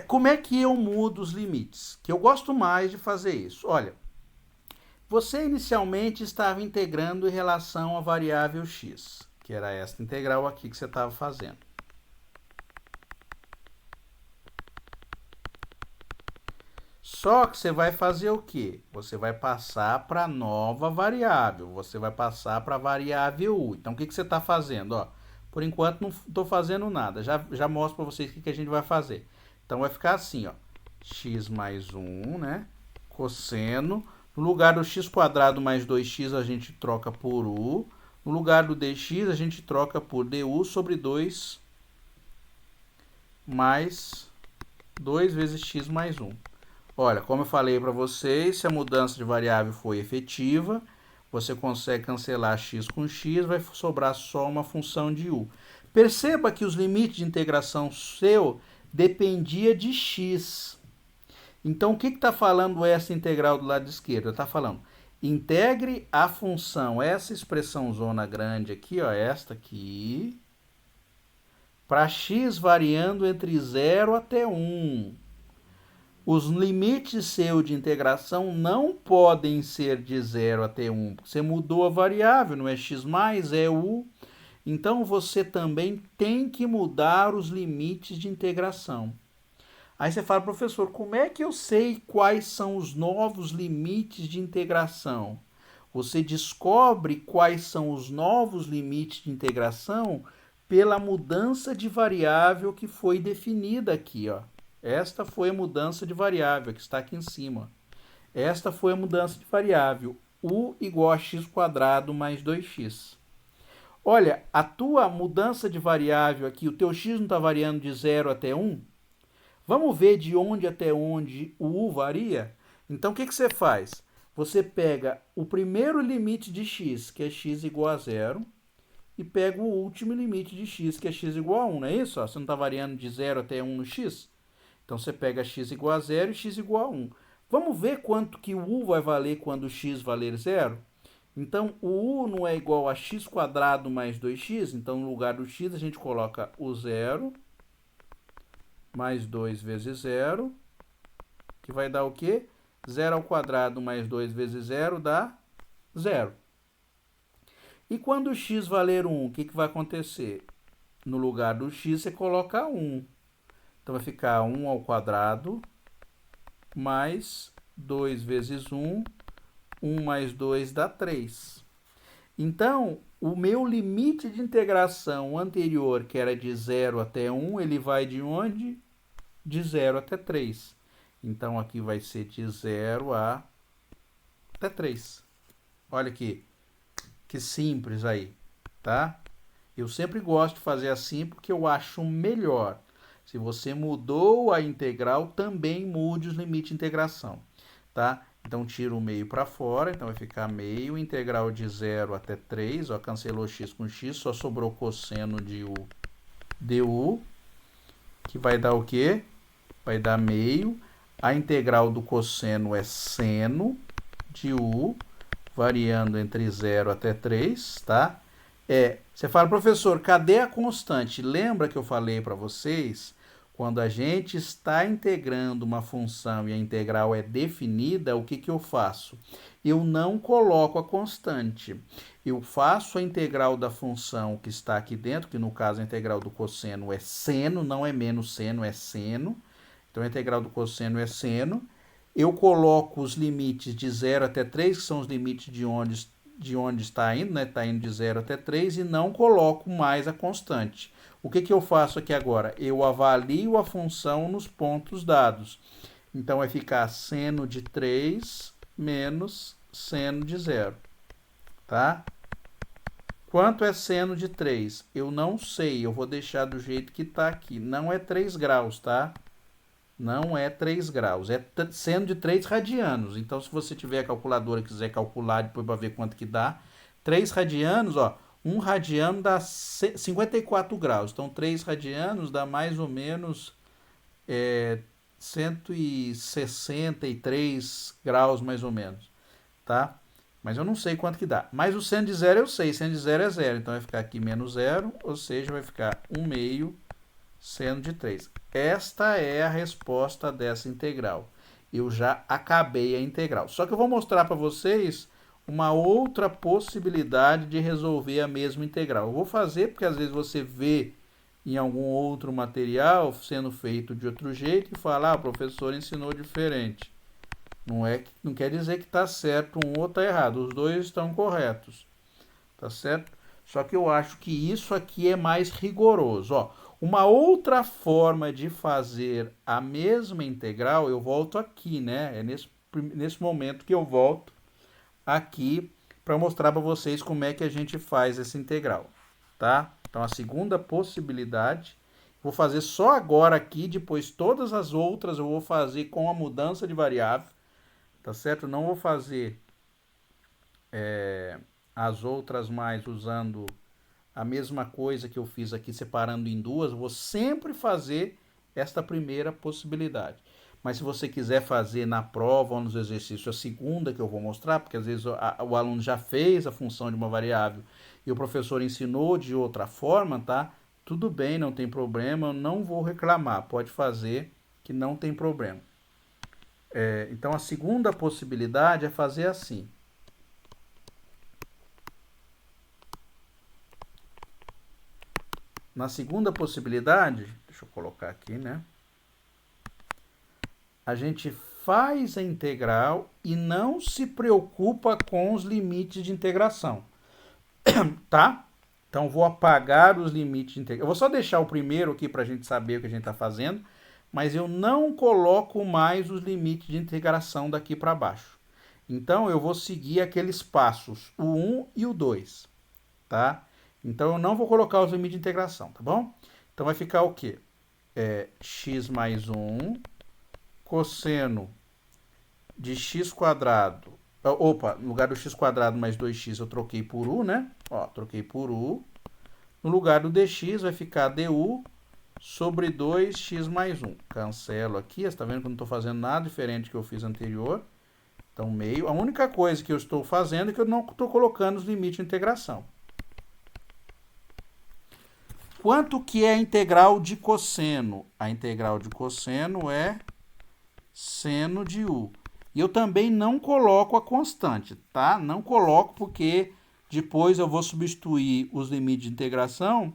Como é que eu mudo os limites? Que eu gosto mais de fazer isso. Olha, você inicialmente estava integrando em relação à variável x, que era esta integral aqui que você estava fazendo. Só que você vai fazer o quê? Você vai passar para a nova variável, você vai passar para a variável u. Então, o que você está fazendo? Ó, por enquanto, não estou fazendo nada. Já mostro para vocês o que a gente vai fazer. Então, vai ficar assim, ó. x mais 1, né? Cosseno. No lugar do x² mais 2x, a gente troca por u. No lugar do dx, a gente troca por du sobre 2 mais 2 vezes x mais 1. Olha, como eu falei para vocês, se a mudança de variável foi efetiva, você consegue cancelar x com x, vai sobrar só uma função de u. Perceba que os limites de integração seu dependia de x. Então, o que está falando essa integral do lado esquerdo? Está falando, integre a função, essa expressão zona grande aqui, ó, esta aqui, para x variando entre 0 até 1. Os limites seu de integração não podem ser de 0 até 1, porque você mudou a variável, não é x mais, é u. Então, você também tem que mudar os limites de integração. Aí você fala, professor, como é que eu sei quais são os novos limites de integração? Você descobre quais são os novos limites de integração pela mudança de variável que foi definida aqui, ó. Esta foi a mudança de variável que está aqui em cima. Esta foi a mudança de variável, u igual a x² mais 2x. Olha, a tua mudança de variável aqui, o teu x não está variando de 0 até 1? Vamos ver de onde até onde o u varia? Então, o que você faz? Você pega o primeiro limite de x, que é x igual a 0, e pega o último limite de x, que é x igual a 1, não é isso? Você não está variando de 0 até 1 no x? Então, você pega x igual a 0 e x igual a 1. Vamos ver quanto que o u vai valer quando x valer 0? Então, o u não é igual a x² mais 2x, então no lugar do x a gente coloca o 0 mais 2 vezes 0, que vai dar o quê? 0 ao quadrado mais 2 vezes 0 dá 0. E quando o x valer 1, o que vai acontecer? No lugar do x você coloca 1. Então vai ficar 1 ao quadrado mais 2 vezes 1, 1 mais 2 dá 3. Então, o meu limite de integração anterior, que era de 0 até 1, ele vai de onde? De 0 até 3. Então, aqui vai ser de 0 até 3. Olha aqui, que simples aí, tá? Eu sempre gosto de fazer assim porque eu acho melhor. Se você mudou a integral, também mude os limites de integração, tá? Então, tira o meio para fora, então vai ficar meio, integral de 0 até 3, ó, cancelou x com x, só sobrou cosseno de u du, que vai dar o quê? Vai dar meio. A integral do cosseno é seno de u, variando entre 0 até 3, tá? Você fala, professor, cadê a constante? Lembra que eu falei para vocês? Quando a gente está integrando uma função e a integral é definida, o que eu faço? Eu não coloco a constante. Eu faço a integral da função que está aqui dentro, que no caso a integral do cosseno é seno, não é menos seno, é seno. Então a integral do cosseno é seno. Eu coloco os limites de 0 até 3, que são os limites de onde está indo, né? Está indo de 0 até 3, e não coloco mais a constante. O que eu faço aqui agora? Eu avalio a função nos pontos dados. Então, vai ficar seno de 3 menos seno de 0. Tá? Quanto é seno de 3? Eu não sei, eu vou deixar do jeito que está aqui. Não é 3 graus, tá? Não é 3 graus, é seno de 3 radianos. Então, se você tiver a calculadora e quiser calcular depois para ver quanto que dá, 3 radianos, ó, 1 radiano dá 54 graus. Então, 3 radianos dá mais ou menos 163 graus, mais ou menos, tá? Mas eu não sei quanto que dá. Mas o seno de 0 eu sei, seno de 0 é 0. Então, vai ficar aqui menos 0, ou seja, vai ficar 1 meio seno de 3. Esta é a resposta dessa integral. Eu já acabei a integral. Só que eu vou mostrar para vocês uma outra possibilidade de resolver a mesma integral. Eu vou fazer porque às vezes você vê em algum outro material sendo feito de outro jeito e fala, o professor ensinou diferente. Não quer dizer que está certo um ou está errado. Os dois estão corretos. Tá certo? Só que eu acho que isso aqui é mais rigoroso. Ó, Uma outra forma de fazer a mesma integral, eu volto aqui, né? É nesse momento que eu volto aqui para mostrar para vocês como é que a gente faz essa integral, tá? Então, a segunda possibilidade, vou fazer só agora aqui, depois todas as outras eu vou fazer com a mudança de variável, tá certo? Não vou fazer as outras mais usando a mesma coisa que eu fiz aqui, separando em duas, eu vou sempre fazer esta primeira possibilidade. Mas se você quiser fazer na prova ou nos exercícios a segunda que eu vou mostrar, porque às vezes o aluno já fez a função de uma variável e o professor ensinou de outra forma, tá? Tudo bem, não tem problema, eu não vou reclamar, pode fazer que não tem problema. Então a segunda possibilidade é fazer assim. Na segunda possibilidade, deixa eu colocar aqui, né? A gente faz a integral e não se preocupa com os limites de integração, tá? Então, vou apagar os limites de integração. Eu vou só deixar o primeiro aqui para a gente saber o que a gente está fazendo, mas eu não coloco mais os limites de integração daqui para baixo. Então, eu vou seguir aqueles passos, o 1 e o 2, tá? Então, eu não vou colocar os limites de integração, tá bom? Então, vai ficar o quê? X mais 1 cosseno de x quadrado. Opa, no lugar do x quadrado mais 2x eu troquei por u, né? Ó, troquei por u. No lugar do dx vai ficar du sobre 2x mais 1. Cancelo aqui, você está vendo que eu não estou fazendo nada diferente do que eu fiz anterior. Então, meio. A única coisa que eu estou fazendo é que eu não estou colocando os limites de integração. Quanto que é a integral de cosseno? A integral de cosseno é seno de u. E eu também não coloco a constante, tá? Não coloco porque depois eu vou substituir os limites de integração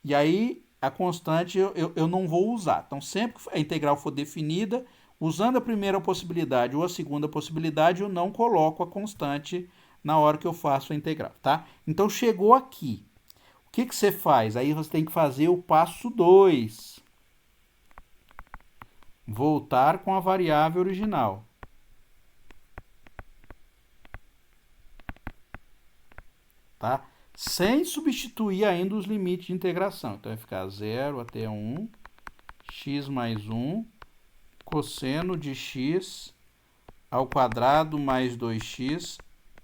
e aí a constante eu não vou usar. Então, sempre que a integral for definida, usando a primeira possibilidade ou a segunda possibilidade, eu não coloco a constante na hora que eu faço a integral, tá? Então, chegou aqui. O que você faz? Aí você tem que fazer o passo 2. Voltar com a variável original. Tá? Sem substituir ainda os limites de integração. Então, vai ficar 0 até 1, x mais 1, cosseno de x ao quadrado mais 2x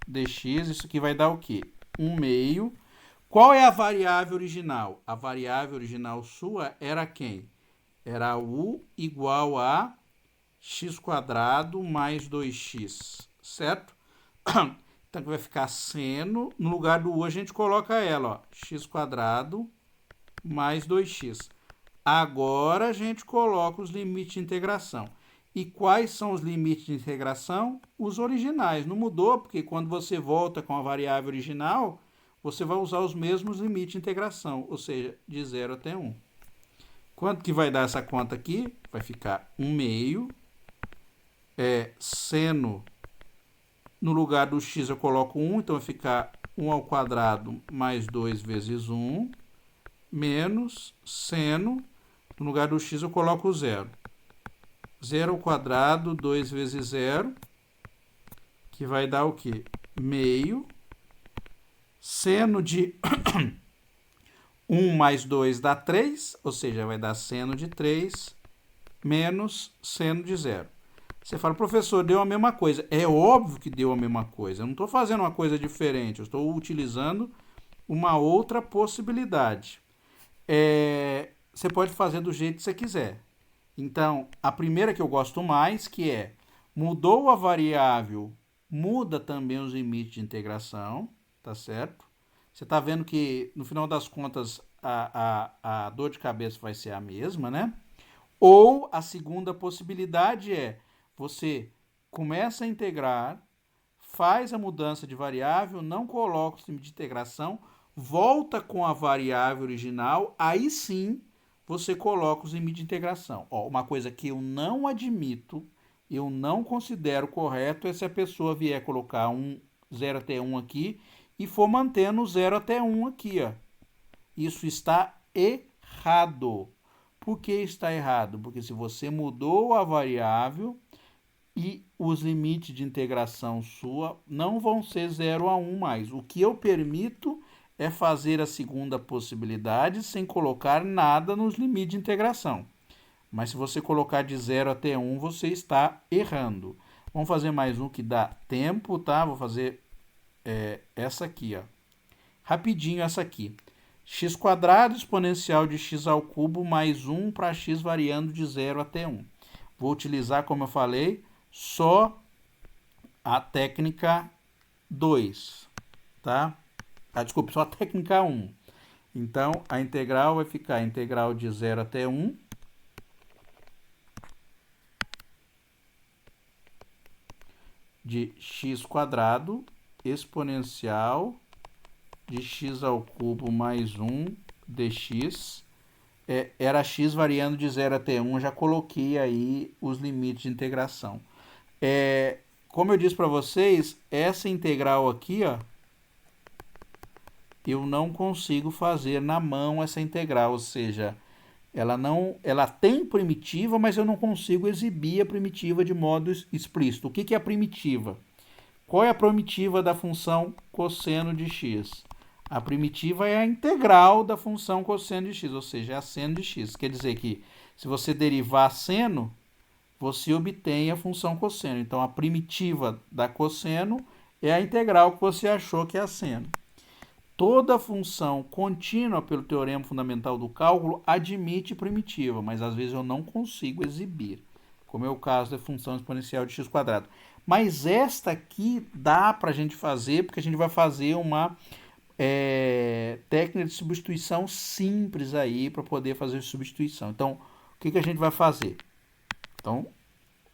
dx. Isso aqui vai dar o quê? 1 meio. Qual é a variável original? A variável original sua era quem? Era u igual a x quadrado mais 2x, certo? Então, vai ficar seno, no lugar do u a gente coloca ela, ó, x quadrado mais 2x. Agora a gente coloca os limites de integração. E quais são os limites de integração? Os originais. Não mudou, porque quando você volta com a variável original, você vai usar os mesmos limites de integração, ou seja, de 0 até 1. Quanto que vai dar essa conta aqui? Vai ficar 1 meio. Seno, no lugar do x eu coloco 1, então vai ficar 1 ao quadrado mais 2 vezes 1, menos seno, no lugar do x eu coloco 0. 0 ao quadrado, 2 vezes 0, que vai dar o quê? Meio. Seno de 1 mais 2 dá 3, ou seja, vai dar seno de 3 menos seno de 0. Você fala, professor, deu a mesma coisa. É óbvio que deu a mesma coisa. Eu não estou fazendo uma coisa diferente, eu estou utilizando uma outra possibilidade. Você pode fazer do jeito que você quiser. Então, a primeira que eu gosto mais, que é, mudou a variável, muda também os limites de integração, tá certo? Você está vendo que, no final das contas, a dor de cabeça vai ser a mesma, né? Ou a segunda possibilidade é, você começa a integrar, faz a mudança de variável, não coloca o limites de integração, volta com a variável original, aí sim você coloca os limites de integração. Ó, uma coisa que eu não admito, eu não considero correto é se a pessoa vier colocar 0 até 1 aqui e for mantendo 0 até 1 aqui, ó. Isso está errado. errado. Por que está errado? Porque se você mudou a variável e os limites de integração sua não vão ser 0 a 1 mais. O que eu permito é fazer a segunda possibilidade sem colocar nada nos limites de integração. Mas se você colocar de 0 até 1, você está errando. Vamos fazer mais um que dá tempo, tá? Vou fazer essa aqui, ó. Rapidinho essa aqui. X quadrado exponencial de x ao cubo mais 1 para x variando de 0 até 1. Vou utilizar, como eu falei, só a técnica 2, tá? Desculpe, só a técnica 1. Então, a integral vai ficar a integral de 0 até 1 de x quadrado exponencial de x ao cubo mais 1 dx. Era x variando de 0 até 1, já coloquei aí os limites de integração. Como eu disse para vocês, essa integral aqui, ó, eu não consigo fazer na mão essa integral, ou seja, ela tem primitiva, mas eu não consigo exibir a primitiva de modo explícito. O que é a primitiva? Qual é a primitiva da função cosseno de x? A primitiva é a integral da função cosseno de x, ou seja, é a seno de x. Quer dizer que se você derivar seno, você obtém a função cosseno. Então, a primitiva da cosseno é a integral que você achou que é a seno. Toda função contínua pelo teorema fundamental do cálculo admite primitiva, mas às vezes eu não consigo exibir, como é o caso da função exponencial de x quadrado. Mas esta aqui dá para a gente fazer, porque a gente vai fazer uma técnica de substituição simples aí para poder fazer substituição. Então, o que a gente vai fazer? Então,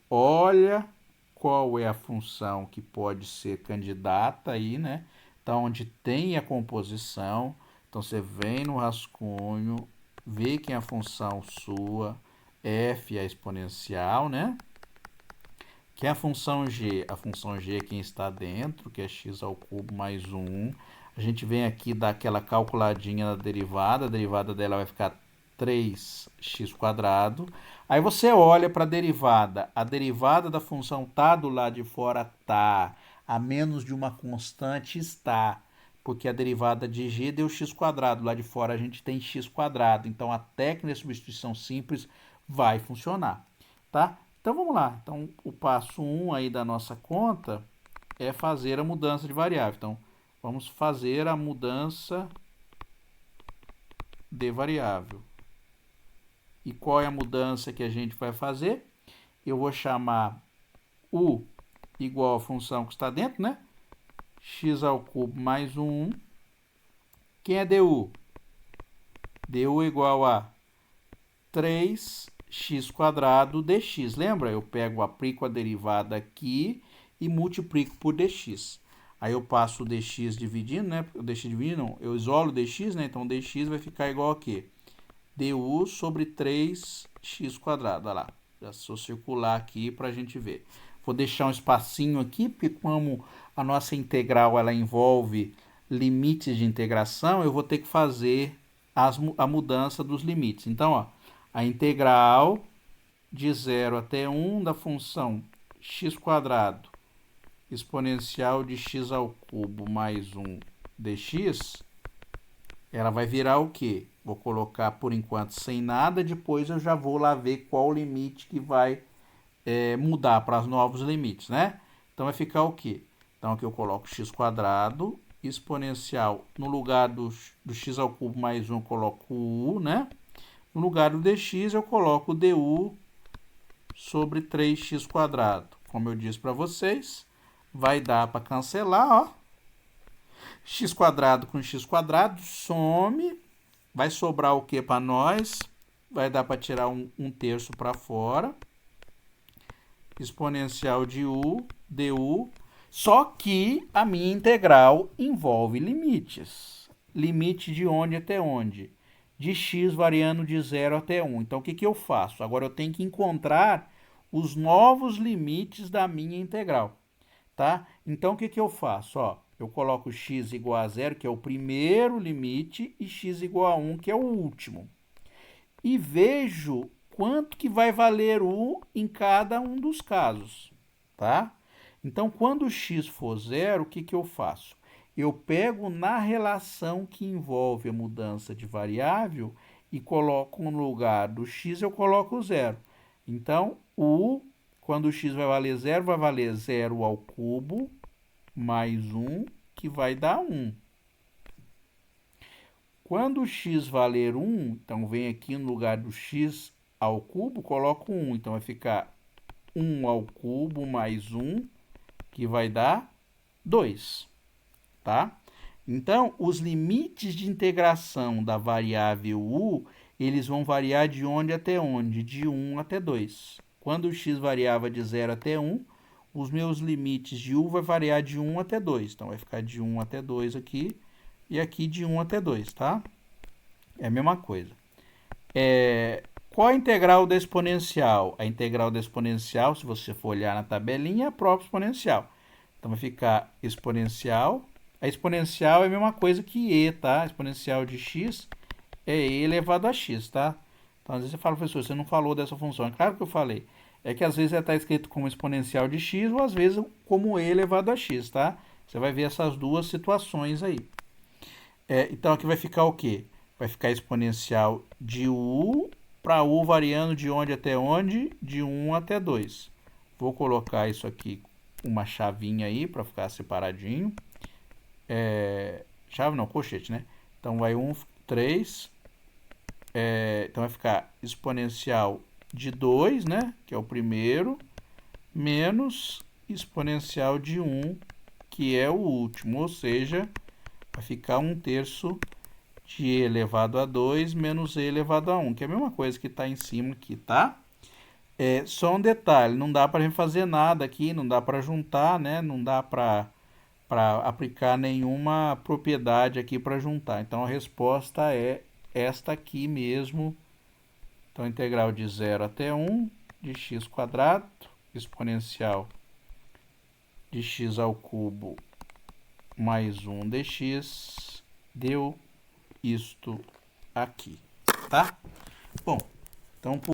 olha qual é a função que pode ser candidata aí, né? Então, onde tem a composição, então você vem no rascunho, vê quem é a função sua, f é a exponencial, né? Que é a função g é quem está dentro, que é x ao cubo mais 1. A gente vem aqui dar aquela calculadinha na derivada, a derivada dela vai ficar 3x quadrado. Aí você olha para a derivada da função tá do lado de fora, tá. A menos de uma constante está, porque a derivada de g deu x quadrado, lá de fora a gente tem x quadrado. Então a técnica de substituição simples vai funcionar, tá? Então vamos lá. Então o passo 1 aí da nossa conta é fazer a mudança de variável. Então vamos fazer a mudança de variável. E qual é a mudança que a gente vai fazer? Eu vou chamar u igual à função que está dentro, né? X ao cubo mais 1. Quem é du? Du igual a 3x quadrado dx. Lembra? Eu aplico a derivada aqui e multiplico por dx. Aí eu passo o dx dividindo, né? O dx dividindo, não. Eu isolo o dx, né? Então, dx vai ficar igual a quê? Du sobre 3x quadrado. Olha lá. Já sou circular aqui para a gente ver. Vou deixar um espacinho aqui, porque como a nossa integral ela envolve limites de integração, eu vou ter que fazer a mudança dos limites. Então, ó, a integral de 0 até 1 da função x quadrado exponencial de x ao cubo mais 1 dx, ela vai virar o quê? Vou colocar por enquanto sem nada, depois eu já vou lá ver qual o limite que vai mudar para os novos limites, né? Então vai ficar o quê? Então aqui eu coloco x quadrado exponencial, no lugar do x ao cubo mais 1 eu coloco u, né? No lugar do dx eu coloco du sobre 3x quadrado. Como eu disse para vocês, vai dar para cancelar, ó. X quadrado com x quadrado, some. Vai sobrar o que para nós? Vai dar para tirar um terço para fora. Exponencial de u, du. Só que a minha integral envolve limites. Limite de onde até onde? De x variando de 0 até 1. Então, o que eu faço? Agora eu tenho que encontrar os novos limites da minha integral. Tá? Então, o que eu faço? Ó, eu coloco x igual a 0, que é o primeiro limite, e x igual a 1, que é o último. e vejo quanto que vai valer u em cada um dos casos, tá? Então, quando o x for zero, o que que eu faço? Eu pego na relação que envolve a mudança de variável e coloco no lugar do x, eu coloco o zero. Então, u, quando o x vai valer zero ao cubo mais 1, que vai dar 1. Quando o x valer 1, então vem aqui no lugar do x ao cubo, coloco 1. Então vai ficar 1 ao cubo mais 1, que vai dar 2. Tá? Então, os limites de integração da variável u, eles vão variar de onde até onde? De 1 até 2. Quando o x variava de 0 até 1, os meus limites de u vai variar de 1 até 2. Então, vai ficar de 1 até 2 aqui e aqui de 1 até 2, tá? É a mesma coisa. Qual a integral da exponencial? A integral da exponencial, se você for olhar na tabelinha, é a própria exponencial. Então, vai ficar exponencial. A exponencial é a mesma coisa que e, tá? A exponencial de x é e elevado a x, tá? Então, às vezes você fala, professor, você não falou dessa função. É claro que eu falei. É que às vezes está escrito como exponencial de x ou às vezes como e elevado a x, tá? Você vai ver essas duas situações aí. Então, aqui vai ficar o quê? Vai ficar exponencial de u para u variando de onde até onde? De 1 até 2. Vou colocar isso aqui, uma chavinha aí para ficar separadinho. Chave não, colchete, né? Então vai 1, 3. Então vai ficar exponencial de 2, né? Que é o primeiro, menos exponencial de 1, que é o último. Ou seja, vai ficar 1/3 de e elevado a 2 menos e elevado a 1, que é a mesma coisa que está em cima aqui, tá? Só um detalhe, não dá para a gente fazer nada aqui, não dá para juntar, né? Não dá para aplicar nenhuma propriedade aqui para juntar. Então, a resposta é esta aqui mesmo. Então, integral de 0 até 1 de x² exponencial de x ao cubo mais 1 dx deu isto aqui, tá? Bom, então